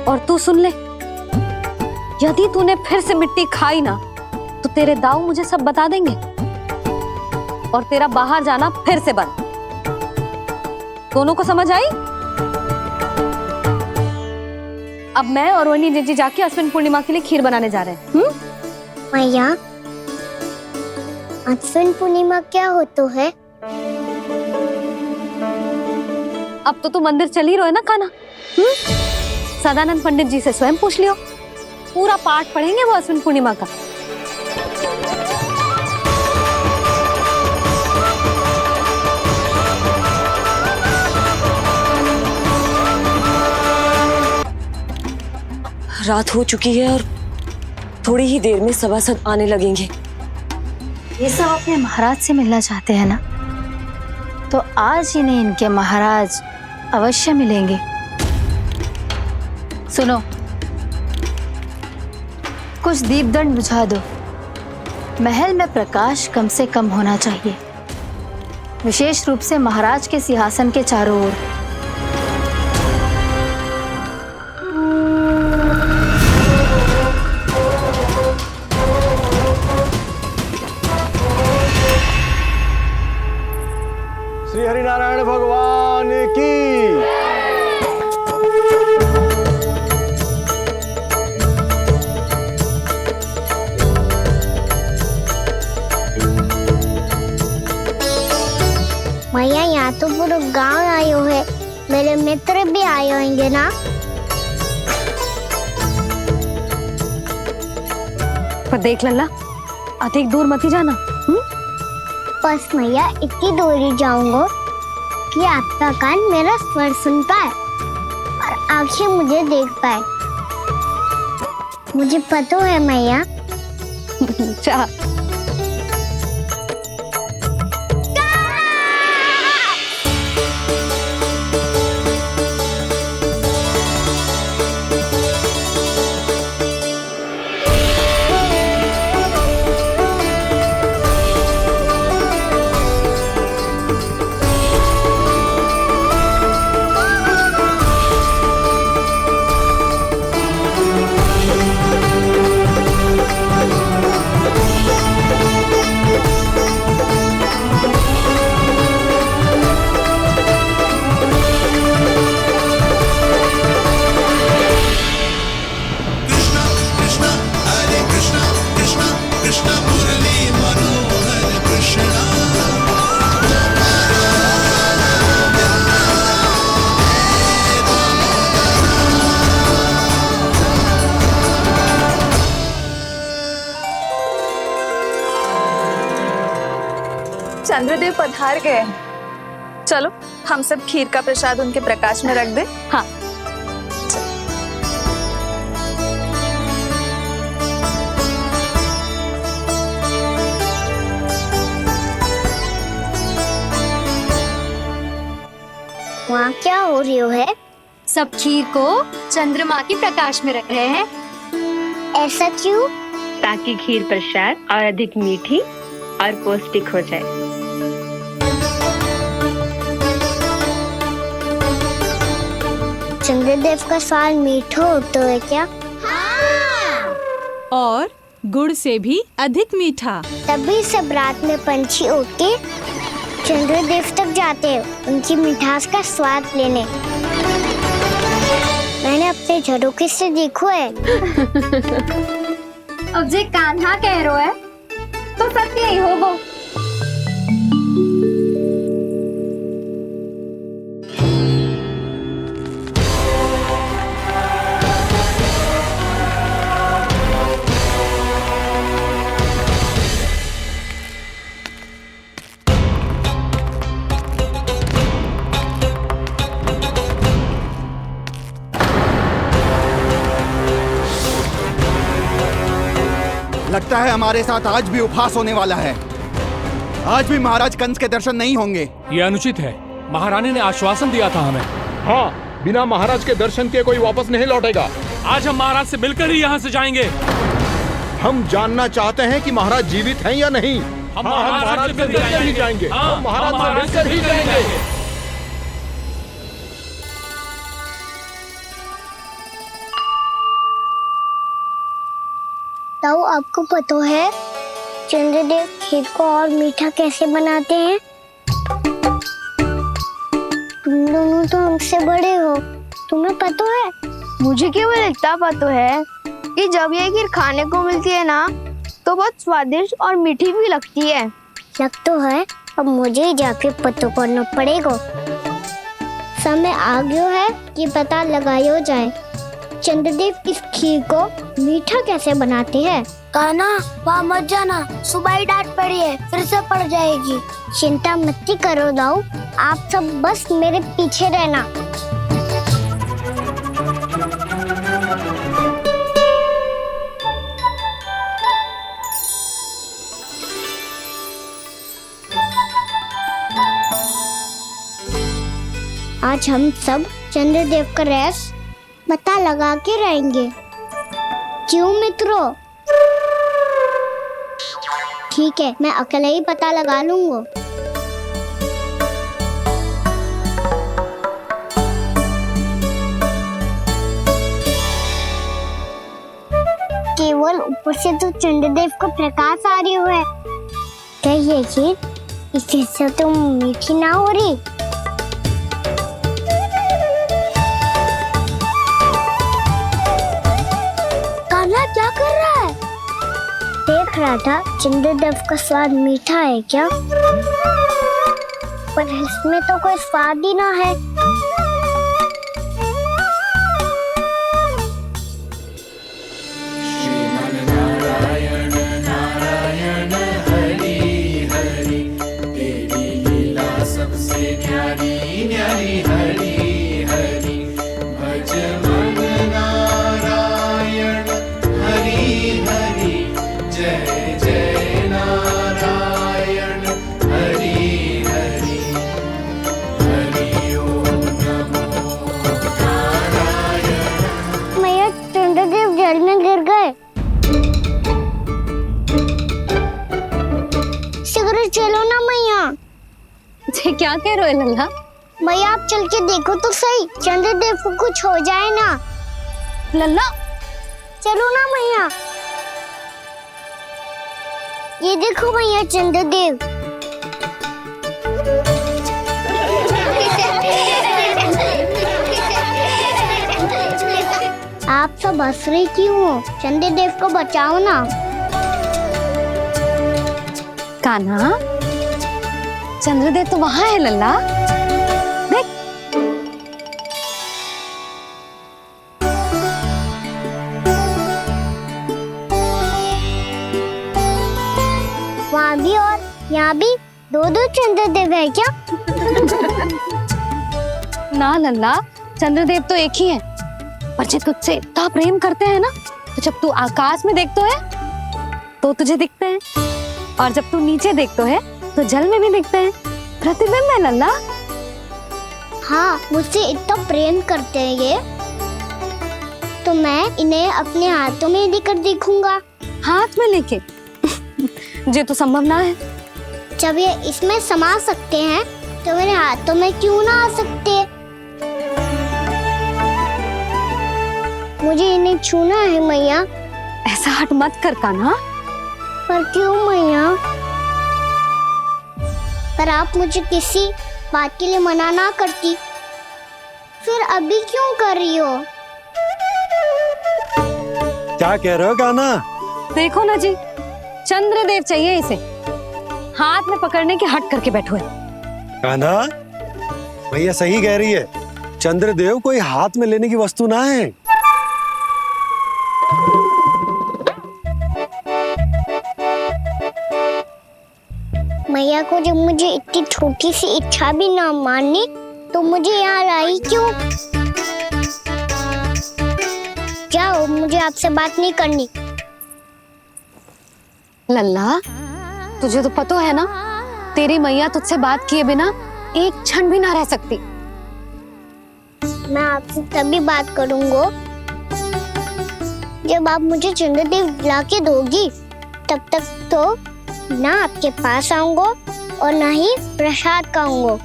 और तू सुन ले, यदि तूने फिर से मिट्टी खाई ना तो तेरे दाऊ मुझे सब बता देंगे और तेरा बाहर जाना फिर से बंद। दोनों को समझ आई? अब मैं और रोहिणी जीजी जाके अश्विन पूर्णिमा के लिए खीर बनाने जा रहे हैं। मैया, अश्विन पूर्णिमा क्या होता है? अब तो तू मंदिर चल ही रहो है ना कान्हा? सदानंद पंडित जी से स्वयं पूछ लियो, पूरा पाठ पढ़ेंगे वो अश्विन पूर्णिमा का। रात हो चुकी है और थोड़ी ही देर में सभासद आने लगेंगे। ये सब अपने महाराज से मिलना चाहते हैं ना, तो आज इन्हें इनके महाराज अवश्य मिलेंगे। सुनो, कुछ दीपदंड बुझा दो। महल में प्रकाश कम से कम होना चाहिए, विशेष रूप से महाराज के सिंहासन के चारों ओर। श्री हरिनारायण भगवान की। मैया, यहाँ तो पूरा गांव आयो है, मेरे मित्र भी आए होंगे ना? पर देख लल्ला, अधिक दूर मत ही जाना। बस मैया इतनी दूर जाऊंगा कि आपका कान मेरा स्वर सुन पाए और आंखें मुझे देख पाए। मुझे पता है मैया। चाह चंद्रदेव पधार गए। चलो हम सब खीर का प्रसाद उनके प्रकाश में रख दे। हाँ। वहाँ क्या हो रही है? सब खीर को चंद्रमा के प्रकाश में रख रहे हैं। ऐसा क्यों? ताकि खीर प्रसाद और अधिक मीठी और पौष्टिक हो जाए। चंद्रदेव का स्वाद मीठा होता है क्या? और गुड़ से भी अधिक मीठा। तभी सब रात में पंछी उड़ के चंद्रदेव तक जाते हैं उनकी मिठास का स्वाद लेने। मैंने अपने झरोखे से देखो है। अब जे कान्हा कह रो है तो सत्य ही होगो। लगता है हमारे साथ आज भी उपहास होने वाला है। आज भी महाराज कंस के दर्शन नहीं होंगे। ये अनुचित है। महारानी ने आश्वासन दिया था हमें। हाँ, बिना महाराज के दर्शन के कोई वापस नहीं लौटेगा। आज हम महाराज से मिलकर ही यहाँ से जाएंगे। हम जानना चाहते हैं कि महाराज जीवित हैं या नहीं। हम महाराज से मिलकर ही जाएंगे। हम महाराज से मिलकर ही जाएंगे। ताऊ, आपको पता है चंद्रदेव खीर को और मीठा कैसे बनाते हैं? तुम दोनों तो हमसे बड़े हो, तुम्हें पता है? मुझे केवल इतना पता है कि जब ये खीर खाने को मिलती है ना तो बहुत स्वादिष्ट और मीठी भी लगती है। लग तो है, अब मुझे ही जाके पता करना पड़ेगा। समय आ गया है कि पता लगाया जाए चंद्रदेव इस खीर को मीठा कैसे बनाते हैं। कान्हा, वहाँ मत जाना, सुबह ही डांट पड़ी है, फिर से पड़ जाएगी। चिंता मत करो दाऊ, आप सब बस मेरे पीछे रहना। आज हम सब चंद्रदेव का रहस्य पता लगा के रहेंगे। क्यों मित्रों? ठीक है, मैं अकेले ही पता लगा लूंगा। केवल ऊपर से तो चंद्रदेव को प्रकाश आ रही है। क्या ये खीर इससे तो मीठी ना हो रही? क्या कर रहा है? देख रहा था चंद्रदेव का स्वाद मीठा है क्या, पर इसमें तो कोई स्वाद ही ना है। नारायण नारायण हरि हरि, तेरी लीला सबसे न्यारी न्यारी हरि हरि, भज मन नारायण हरि हरि, जय जय नारायण हरि हरि, हरि ओम नमो नारायण। मैया, चंद्रदेव जल में गिर गए। शीघ्र चलो ना मैया। ये क्या कह रहे हो लल्ला? मैया, आप चल के देखो तो सही, चंद्रदेव को कुछ हो जाए ना। लल्ला, चलो ना मैया। ये देखो मैया, चंद्रदेव। आप सब हंस रहे क्यों हो? चंद्रदेव को बचाओ ना। कान्हा, चंद्रदेव तो वहां है लल्ला, देख। वहाँ भी और यहाँ भी दो दो चंद्रदेव है क्या? ना लल्ला, चंद्रदेव तो एक ही है। पर जब तुझसे इतना प्रेम करते हैं ना, तो जब तू आकाश में देखते है तो तुझे दिखते हैं, और जब तू नीचे देखते है तो जल में भी दिखते हैं। प्रतिबिंब है लल्ला। हाँ, मुझसे इतना प्रेम करते हैं ये, तो तो मैं इन्हें अपने हाथों में लेकर देखूंगा। हाथ में लेके? ये तो संभव ना है। जब ये इसमें समा सकते हैं तो मेरे हाथों में क्यों ना आ सकते? मुझे इन्हें छूना है मैया। ऐसा हट मत कर कान्हा। पर क्यों मैया? पर आप मुझे किसी बात के लिए मना ना करती, फिर अभी क्यों कर रही हो? क्या कह रहे हो कान्हा? देखो ना जी, चंद्रदेव चाहिए इसे, हाथ में पकड़ने के हट करके बैठो है। कान्हा, भैया सही कह रही है, चंद्रदेव कोई हाथ में लेने की वस्तु ना है। मैया को जब मुझे इतनी छोटी सी इच्छा भी ना माननी तो मुझे यहाँ लाई क्यों? जाओ, मुझे आपसे बात नहीं करनी। लल्ला, तुझे तो पता है ना, तेरी मैया तुझसे बात किए बिना एक क्षण भी ना रह सकती। मैं आपसे तभी बात करूंगा जब आप मुझे चंद्रदेव ला के दोगी। तब तक तो ना आपके पास आऊंगा और ना ही प्रसाद खाऊंगा।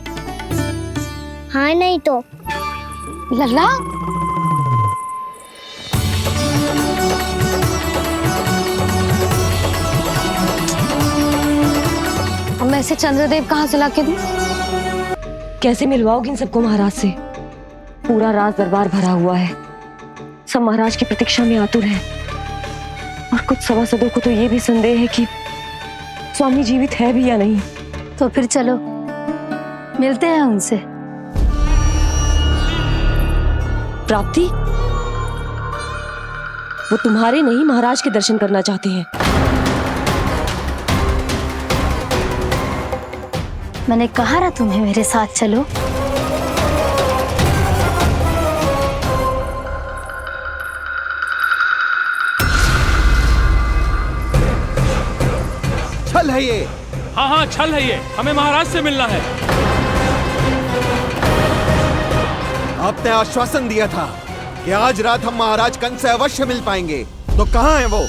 हाँ नहीं तो? लल्ला, अब मैं इसे चंद्रदेव कहाँ से लाके दूं? कैसे मिलवाओगे इन सबको महाराज से? पूरा राज दरबार भरा हुआ है, सब महाराज की प्रतीक्षा में आतुर हैं। और कुछ सभासदों को तो ये भी संदेह है कि स्वामी जीवित है भी या नहीं। तो फिर चलो मिलते हैं उनसे। प्राप्ति, वो तुम्हारे नहीं महाराज के दर्शन करना चाहते हैं। मैंने कहा ना तुम्हें मेरे साथ चलो। छल है ये। हाँ हाँ, छल है ये, हमें महाराज से मिलना है। आपने आश्वासन दिया था कि आज रात हम महाराज कंस से अवश्य मिल पाएंगे, तो कहाँ है वो?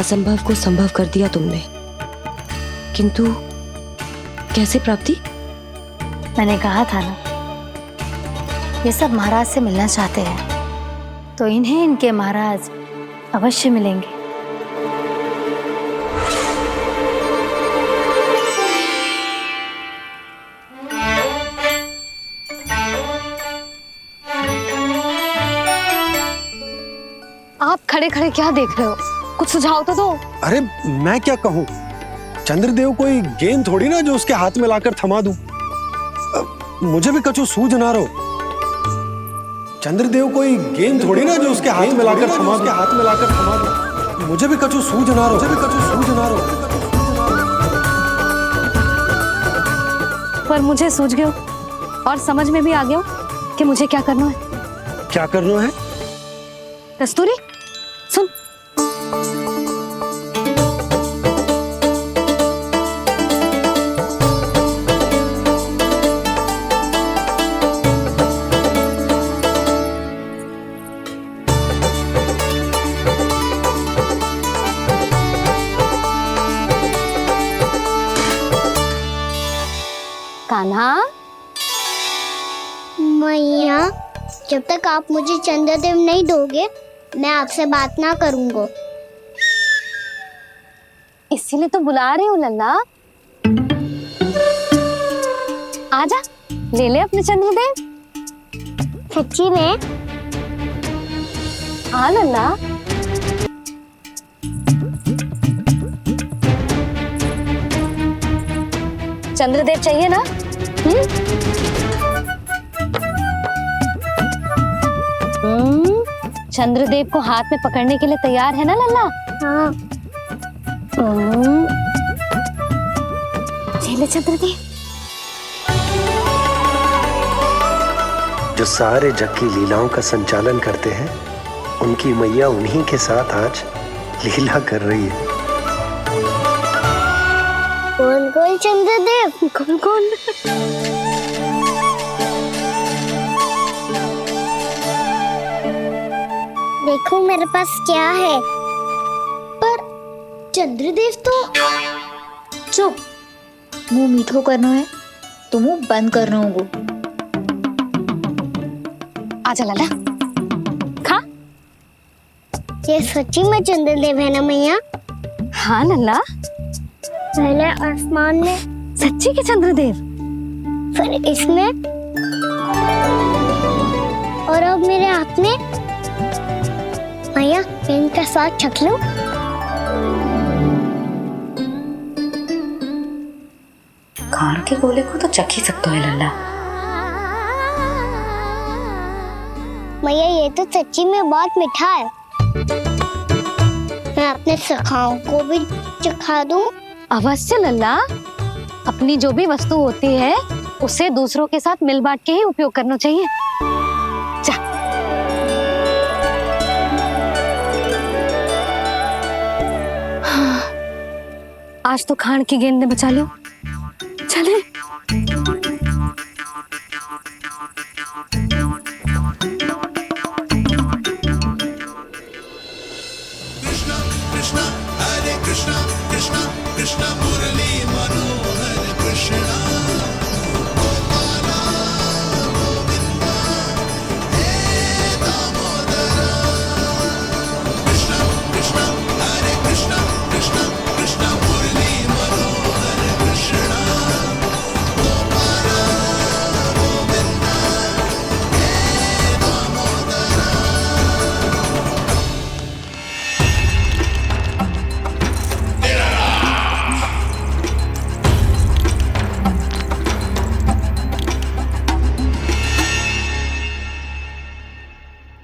असंभव को संभव कर दिया तुमने, किंतु कैसे प्राप्ति? मैंने कहा था ना, ये सब महाराज से मिलना चाहते हैं, तो इन्हें इनके महाराज अवश्य मिलेंगे। आप खड़े खड़े क्या देख रहे हो? कुछ सुझाव तो दो। अरे मैं क्या कहूँ, चंद्रदेव कोई गेंद थोड़ी ना जो उसके हाथ में लाकर थमा दूं। मुझे भी कछु सूझ ना रहो। चंद्रदेव कोई गेंद थोड़ी ना जो उसके हाथ में लाकर थमा दूं। मुझे भी कछु सूझ ना रहो। पर मुझे सूझ गयो और समझ में भी आ गया कि मुझे क्या करना है। क्या करना है? कस्तूरी, सुन। कान्हा, मैया, जब तक आप मुझे चंद्रदेव नहीं दोगे मैं आपसे बात ना करूंगा। इसीलिए तो बुला रही हूँ लल्ला। आजा, ले ले अपने चंद्रदेव। सच्ची में? हाँ लल्ला। चंद्रदेव चाहिए ना? चंद्रदेव को हाथ में पकड़ने के लिए तैयार है ना लल्ला? हाँ। ले चंद्रदेव। जो सारे जग की लीलाओं का संचालन करते हैं, उनकी मैया उन्हीं के साथ आज लीला कर रही है। कौन कौन चंद्रदेव? कौन कौन? देखो मेरे पास क्या है। पर चंद्रदेव तो चुप, मुंह मीठो करना है तो मुंह बंद करना होगा। आजा लल्ला, खा। ये सच्ची में चंद्रदेव है ना मैया? हाँ लल्ला, पहले आसमान में, सच्ची के चंद्रदेव, फिर इसमें, और अब मेरे हाथ में। मैया, इनका साथ चख लो। खान के गोले को तो चख ही सकते है लल्ला। मैया, ये तो सच्ची में बहुत मीठा है। मैं अपने सखाओं को भी चखा दूं? अवश्य लल्ला, अपनी जो भी वस्तु होती है उसे दूसरों के साथ मिल बांट के ही उपयोग करना चाहिए। जा। हाँ, आज तो खान की गेंद ने बचा लो। चले।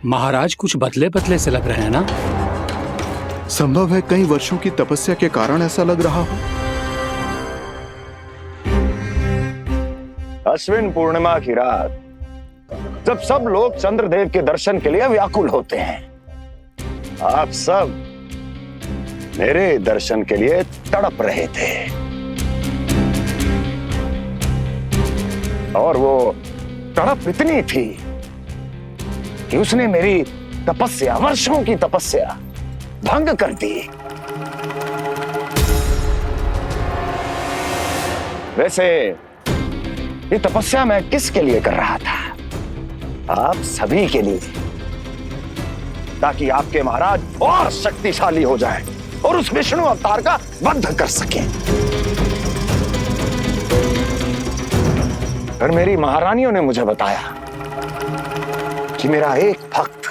महाराज कुछ बदले बदले से लग रहे हैं ना? संभव है कई वर्षों की तपस्या के कारण ऐसा लग रहा हो। अश्विन पूर्णिमा की रात, जब सब लोग चंद्रदेव के दर्शन के लिए व्याकुल होते हैं, आप सब मेरे दर्शन के लिए तड़प रहे थे। और वो तड़प इतनी थी कि उसने मेरी तपस्या, वर्षों की तपस्या भंग कर दी। वैसे ये तपस्या मैं किसके लिए कर रहा था? आप सभी के लिए, ताकि आपके महाराज और शक्तिशाली हो जाएं और उस विष्णु अवतार का वध कर सकें। और मेरी महारानियों ने मुझे बताया कि मेरा एक भक्त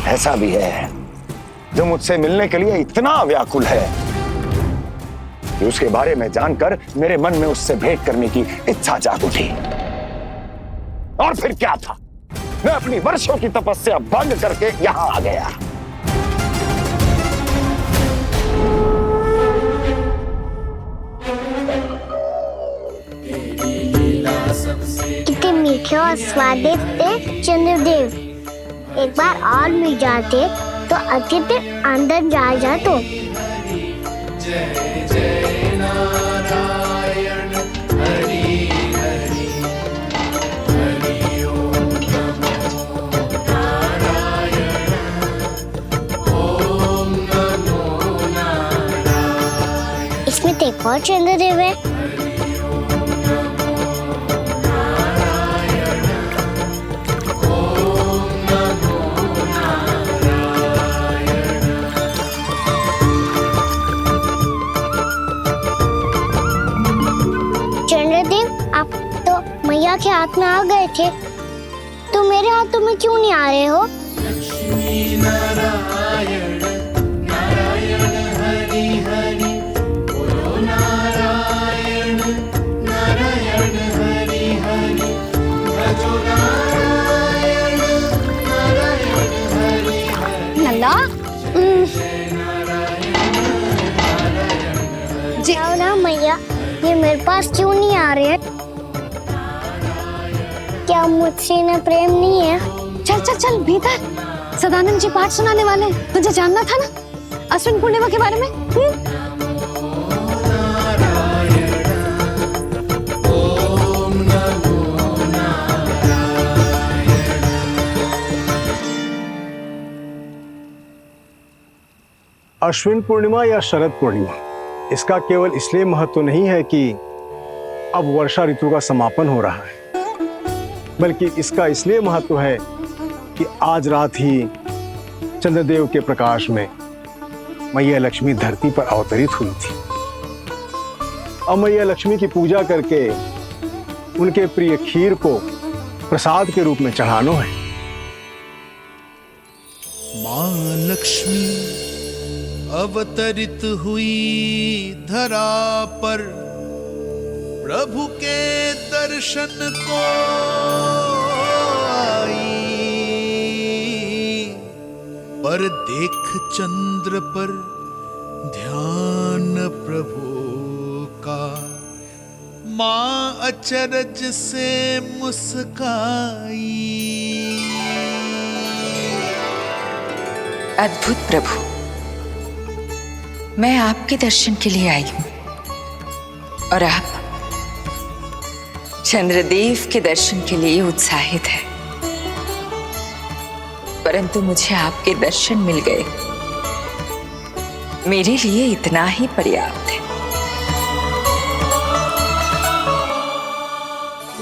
ऐसा भी है जो मुझसे मिलने के लिए इतना व्याकुल है कि उसके बारे में जानकर मेरे मन में उससे भेंट करने की इच्छा जाग उठी। और फिर क्या था, मैं अपनी वर्षों की तपस्या भंग करके यहां आ गया। कितने मीठे और स्वादिष्ट थे चंद्रदेव। एक बार और मिल जाते तो अच्छे से अंदर जा तो। जय जय नारायण हरि हरि हरि ओम नमो नारायण ओम नमो नारायण। इसमें एक और चंद्रदेव है। हरि ओम मैया के हाथ में आ गए थे, तो मेरे हाथों में क्यों नहीं आ रहे हो? लक्ष्मी नारायण नारायण हरि हरि बोलो नारायण नारायण हरि हरि भजो नारायण नारायण हरि हरि। लल्ला जाओ ना मैया, ये मेरे पास क्यों नहीं आ रहे? क्या मुझसे इन्हें प्रेम नहीं है? चल चल चल भीतर, सदानंद जी पाठ सुनाने वाले, तुझे जानना था ना अश्विन पूर्णिमा के बारे में। अश्विन पूर्णिमा या शरद पूर्णिमा, इसका केवल इसलिए महत्व नहीं है कि अब वर्षा ऋतु का समापन हो रहा है, बल्कि इसका इसलिए महत्व है कि आज रात ही चंद्रदेव के प्रकाश में मैया लक्ष्मी धरती पर अवतरित हुई थी। अब मैया लक्ष्मी की पूजा करके उनके प्रिय खीर को प्रसाद के रूप में चढ़ाना है। माँ लक्ष्मी अवतरित हुई धरा पर, प्रभु के दर्शन को आई, पर देख चंद्र पर ध्यान प्रभु का, माँ अचरज से मुस्काई। अद्भुत प्रभु, मैं आपके दर्शन के लिए आई हूं और आप चंद्रदेव के दर्शन के लिए उत्साहित है, परंतु मुझे आपके दर्शन मिल गए, मेरे लिए इतना ही पर्याप्त है।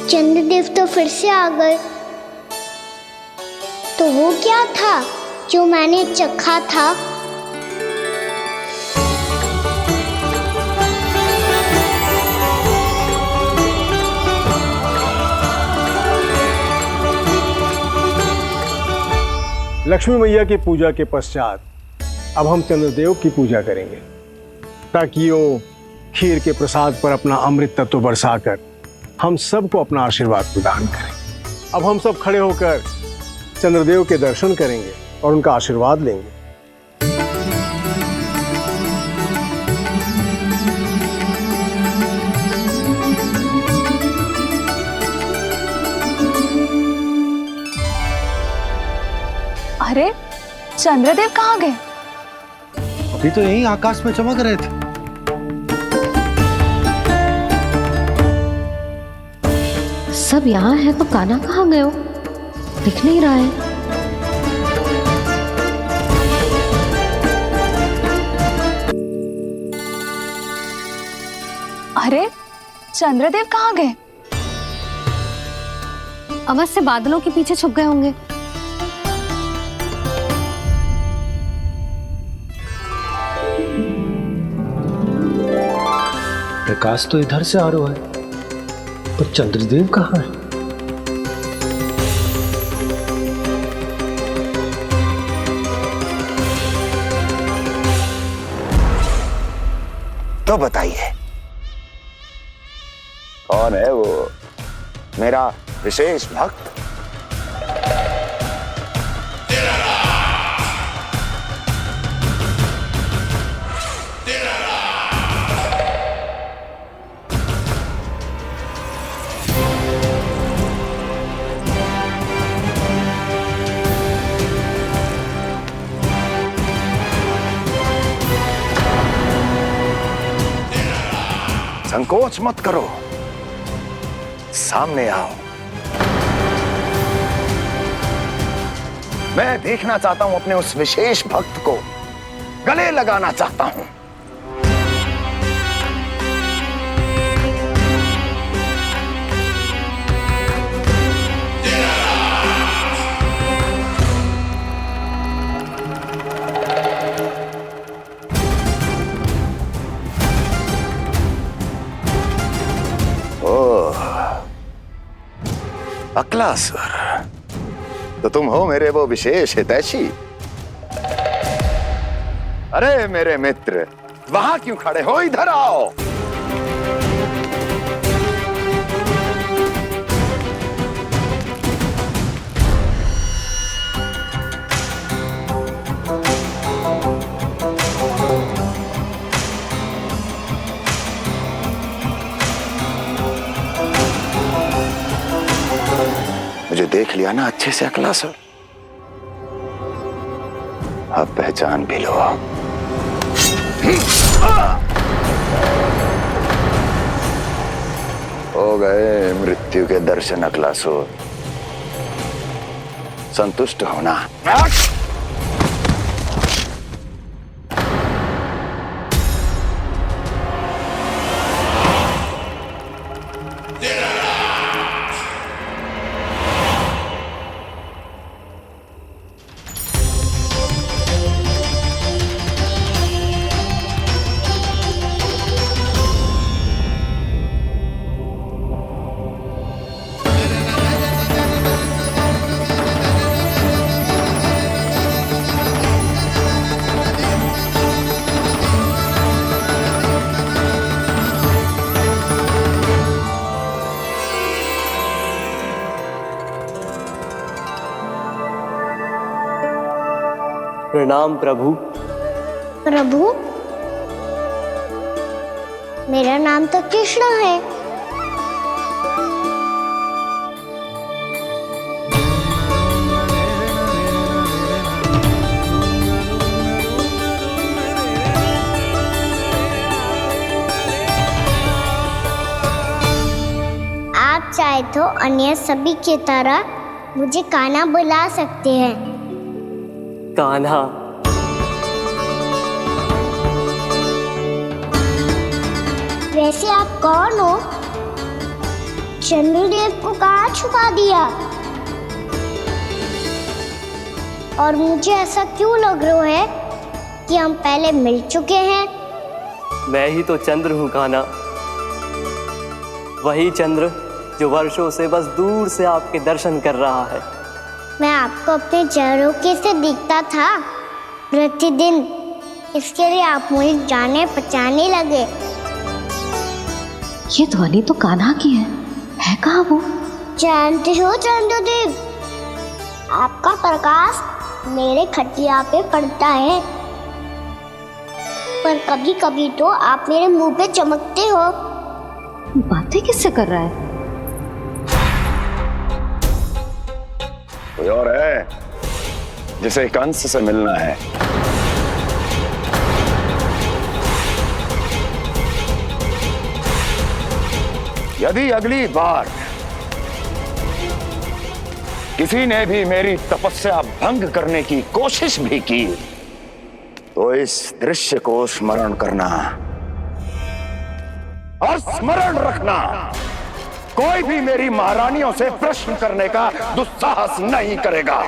चंद्रदेव तो फिर से आ गए, तो वो क्या था जो मैंने चखा था? लक्ष्मी मैया की पूजा के पश्चात अब हम चंद्रदेव की पूजा करेंगे, ताकि वो खीर के प्रसाद पर अपना अमृत तत्व बरसाकर हम सबको अपना आशीर्वाद प्रदान करें। अब हम सब खड़े होकर चंद्रदेव के दर्शन करेंगे और उनका आशीर्वाद लेंगे। अरे चंद्रदेव कहाँ गए? अभी तो यहीं आकाश में चमक रहे थे। सब यहाँ है तो कान्हा कहाँ गए हो? दिख नहीं रहा है। अरे चंद्रदेव कहाँ गए? अवश्य बादलों के पीछे छुप गए होंगे। प्रकाश तो इधर से आ रहा है, पर चंद्रदेव कहाँ है? तो बताइए कौन है वो मेरा विशेष भक्त? संकोच मत करो, सामने आओ। मैं देखना चाहता हूं अपने उस विशेष भक्त को, गले लगाना चाहता हूं। अक्लासुर, तो तुम हो मेरे वो विशेष हितैषी। अरे मेरे मित्र, वहां क्यों खड़े हो, इधर आओ। मुझे देख लिया ना अच्छे से अक्लासुर, अब पहचान भी लो। हो गए मृत्यु के दर्शन अक्लासुर, संतुष्ट होना। प्रणाम प्रभु। प्रभु, मेरा नाम तो कृष्ण है। आप चाहे तो अन्य सभी की तरह मुझे कान्हा बुला सकते हैं। कान्हा, वैसे आप कौन हो? चंद्रदेव को कहाँ छुपा दिया? और मुझे ऐसा क्यों लग रहा है कि हम पहले मिल चुके हैं? मैं ही तो चंद्र हूँ कान्हा, वही चंद्र जो वर्षों से बस दूर से आपके दर्शन कर रहा है। मैं आपको अपने झरोखे से दिखता था प्रतिदिन, इसके लिए आप मुझे जाने पहचाने लगे। ये ध्वनि तो कान्हा की है कहाँ वो? जानते हो चंद्रदेव, आपका प्रकाश मेरे खटिया पे पड़ता है, पर कभी कभी तो आप मेरे मुंह पे चमकते हो। बातें किससे कर रहा है? कोई और है जिसे कंस से मिलना है? यदि अगली बार किसी ने भी मेरी तपस्या भंग करने की कोशिश भी की तो इस दृश्य को स्मरण करना और स्मरण रखना, कोई भी मेरी महारानियों से प्रश्न करने का दुस्साहस नहीं करेगा।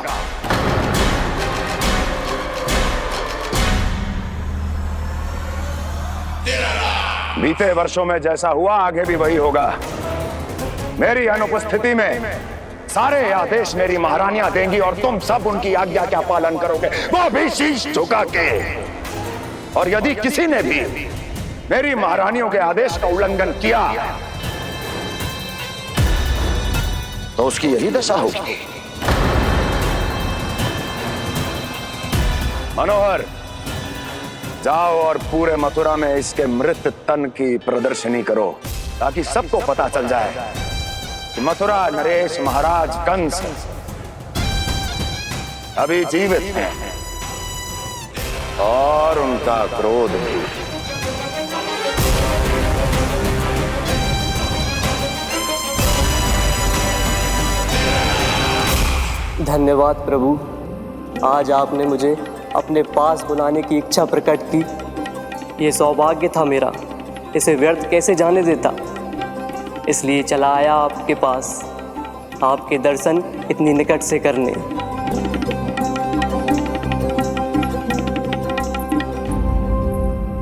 बीते वर्षों में जैसा हुआ आगे भी वही होगा। मेरी अनुपस्थिति में सारे आदेश मेरी महारानियां देंगी और तुम सब उनकी आज्ञा का पालन करोगे, वो भी शीश झुका के। और यदि किसी ने भी मेरी महारानियों के आदेश का उल्लंघन किया तो उसकी यही दशा होगी। मनोहर, जाओ और पूरे मथुरा में इसके मृत तन की प्रदर्शनी करो ताकि सबको पता चल जाए कि मथुरा नरेश महाराज कंस अभी जीवित हैं और उनका क्रोध भी। धन्यवाद प्रभु, आज आपने मुझे अपने पास बुलाने की इच्छा प्रकट की। ये सौभाग्य था मेरा, इसे व्यर्थ कैसे जाने देता। इसलिए चला आया आपके पास, आपके दर्शन इतनी निकट से करने।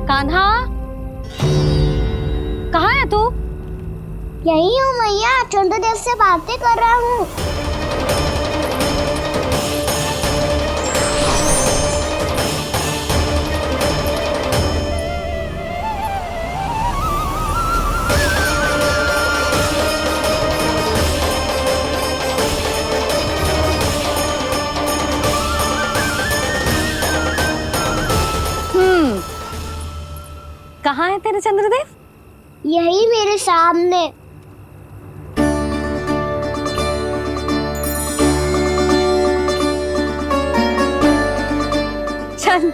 कान्हा, कहाँ है तू? यही हूँ मैया, चंद्रदेव से बातें कर रहा हूँ। कहाँ है तेरे चंद्रदेव? यही मेरे सामने। चल।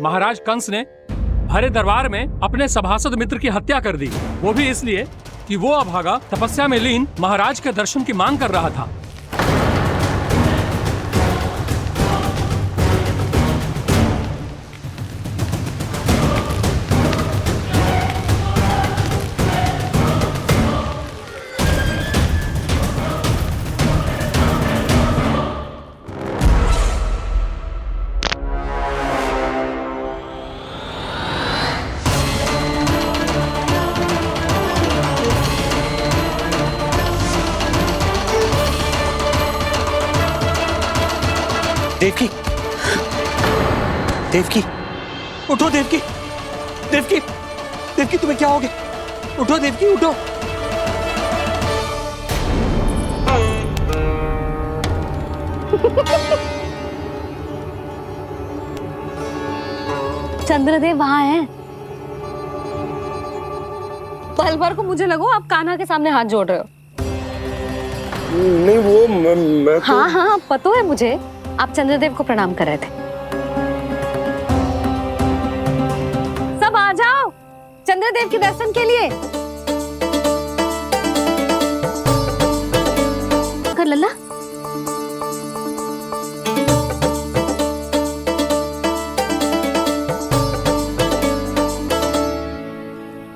महाराज कंस ने भरे दरबार में अपने सभासद मित्र की हत्या कर दी, वो भी इसलिए कि वो अभागा तपस्या में लीन महाराज के दर्शन की मांग कर रहा था। देवकी, देवकी, उठो देवकी, देवकी, देवकी तुम्हें क्या हो गया? उठो देवकी, उठो। चंद्रदेव वहां हैं। पल भर को मुझे लगो आप कान्हा के सामने हाथ जोड़ रहे हो। नहीं वो मैं तो... हाँ हाँ पता है मुझे, आप चंद्रदेव को प्रणाम कर रहे थे। सब आ जाओ चंद्रदेव के दर्शन के लिए। कर लल्ला।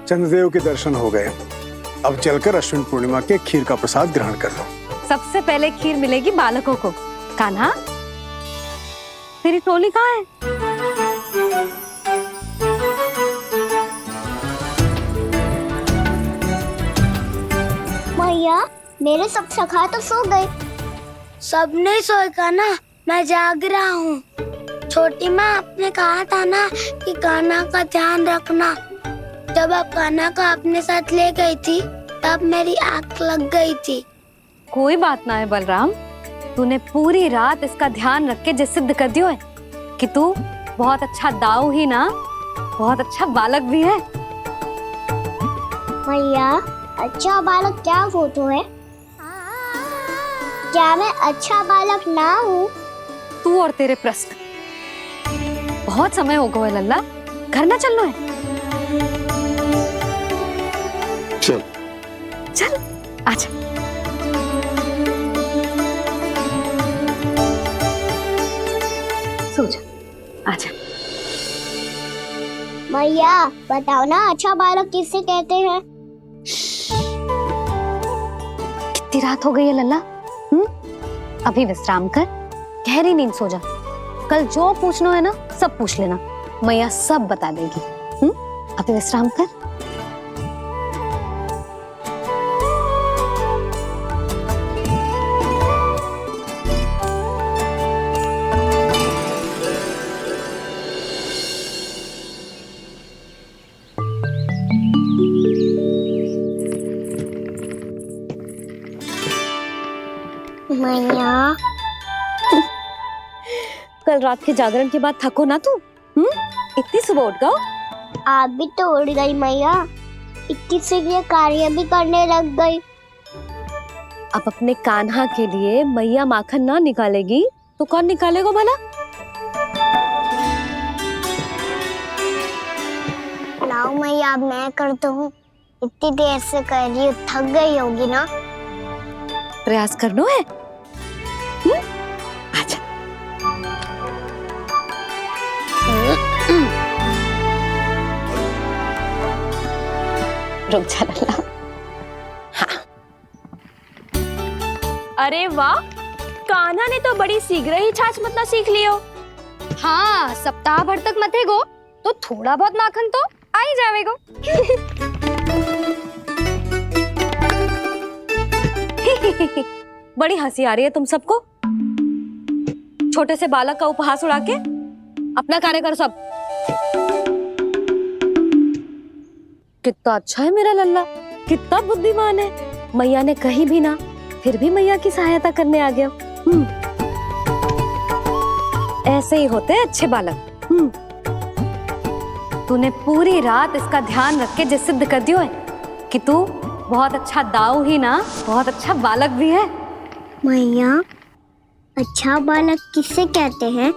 चंद्रदेव के दर्शन हो गए, अब चलकर अश्विन पूर्णिमा के खीर का प्रसाद ग्रहण कर लो। सबसे पहले खीर मिलेगी बालकों को। कान्हा, तेरी टोली कहाँ है? मैया, मेरे सब सखा तो सो गए। सब नहीं सोए कान्हा, मैं जाग रहा हूँ। छोटी माँ आपने कहा था ना कि कान्हा का ध्यान रखना। जब आप कान्हा का अपने साथ ले गई थी तब मेरी आँख लग गई थी। कोई बात ना है बलराम, तूने पूरी रात इसका ध्यान रख के जिस सिद्ध कर दियो है कि तू बहुत अच्छा दाऊ ही ना, बहुत अच्छा बालक भी है। मैया, अच्छा बालक क्या फोटो है? क्या मैं अच्छा बालक ना हूँ? तू और तेरे प्रश्न। बहुत समय हो गया लल्ला, घर ना चलना है। चल चल आजा। सो जा, आजा। मैया बताओ ना, अच्छा बालक किसे कहते हैं? कितनी रात हो गई है लल्ला? अभी विश्राम कर, गहरी नींद सो जा। कल जो पूछना है ना सब पूछ लेना, मैया सब बता देगी। अभी विश्राम कर। मैया, कल रात के जागरण के बाद थको ना तू? इतनी सुबह उठ गओ? आप भी तो उड़ गई मैया, इतनी शीघ्र कार्य भी करने लग गई। अब अपने कान्हा के लिए मैया माखन ना निकालेगी तो कौन निकालेगा भला? लाओ मैया, अब मैं करता हूँ। इतनी देर से कर रही हूँ, थक गई होगी ना। प्रयास करना है। आजा। रुक जा लल्ला। हाँ अरे वाह, कान्हा ने तो बड़ी शीघ्र ही छाछ मतना सीख लियो। हाँ, सप्ताह भर तक मते गो तो थोड़ा बहुत माखन तो आ ही जावेगो। बड़ी हंसी आ रही है तुम सबको। छोटे से बालक का उपहास उड़ा के अपना कार्य कर सब। कितना अच्छा है मेरा लल्ला, कितना बुद्धिमान है। मैया ने कही भी ना, फिर भी मैया की सहायता करने आ गया। ऐसे ही होते हैं अच्छे बालक। तूने पूरी रात इसका ध्यान रख के जिस सिद्ध कर दियो है कि तू बहुत अच्छा दाऊ ही ना, बहुत अच्छा बालक भी है। मैया, अच्छा बालक किससे कहते हैं?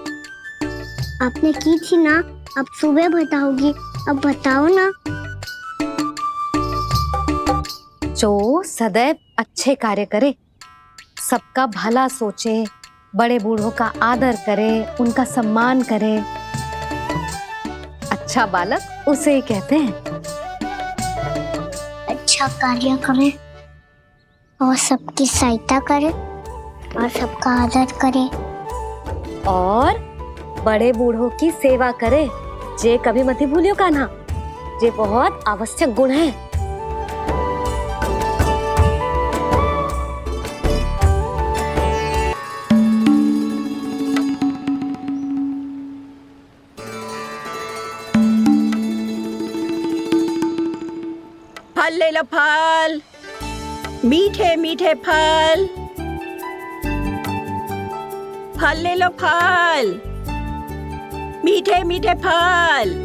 आपने की थी ना, अब सुबह बताओगी, अब बताओ ना। जो सदैव अच्छे कार्य करे, सबका भला सोचे, बड़े बूढ़ों का आदर करे, उनका सम्मान करे, अच्छा बालक उसे ही कहते हैं। अच्छा कार्य करे और सबकी सहायता करे और सबका आदर करे और बड़े बूढ़ों की सेवा करे, जे कभी मत भूलियो कान्हा, जे बहुत आवश्यक गुण है। फल ले लो, फल, मीठे मीठे फल। फल ले लो, फल, मीठे मीठे फल।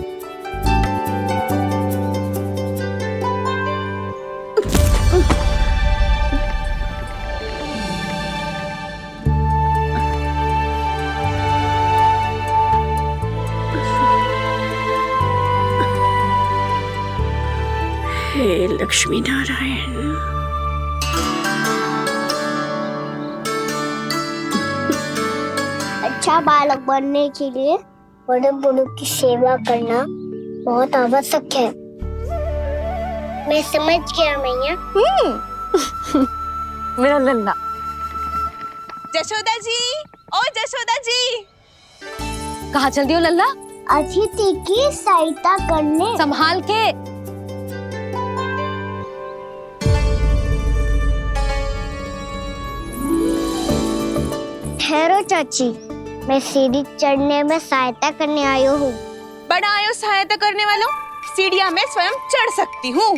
हे लक्ष्मी नारायण। अच्छा बालक बनने के लिए बड़े बूढ़ों की सेवा करना बहुत आवश्यक है। मैं समझ गया मैया। मेरा लल्ला। जशोदा जी, ओ जशोदा जी। कहाँ चल दियो लल्ला? अतिथि की सहायता करने। संभाल के। ठहरो चाची, मैं सीढ़ी चढ़ने में सहायता करने आई हूँ। बड़ा आयो सहायता करने वालों, सीढ़ियाँ मैं स्वयं चढ़ सकती हूँ।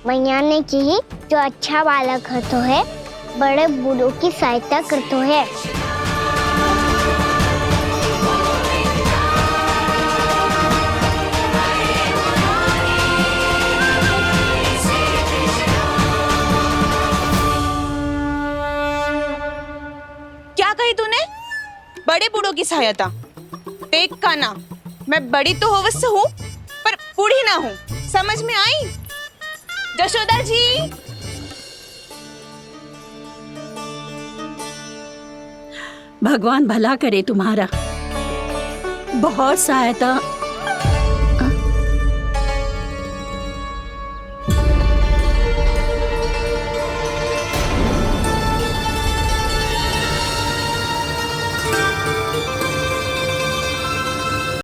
मैया ने की, जो अच्छा बालक तो है, बड़े बूढ़ों की सहायता करतो है। क्या कही तूने? बड़े बूढ़ों की सहायता? देख कान्हा, मैं बड़ी तो अवश्य हूँ, पर बूढ़ी ना हूँ, समझ में आई? जशोदा जी। भगवान भला करे तुम्हारा। बहुत सहायता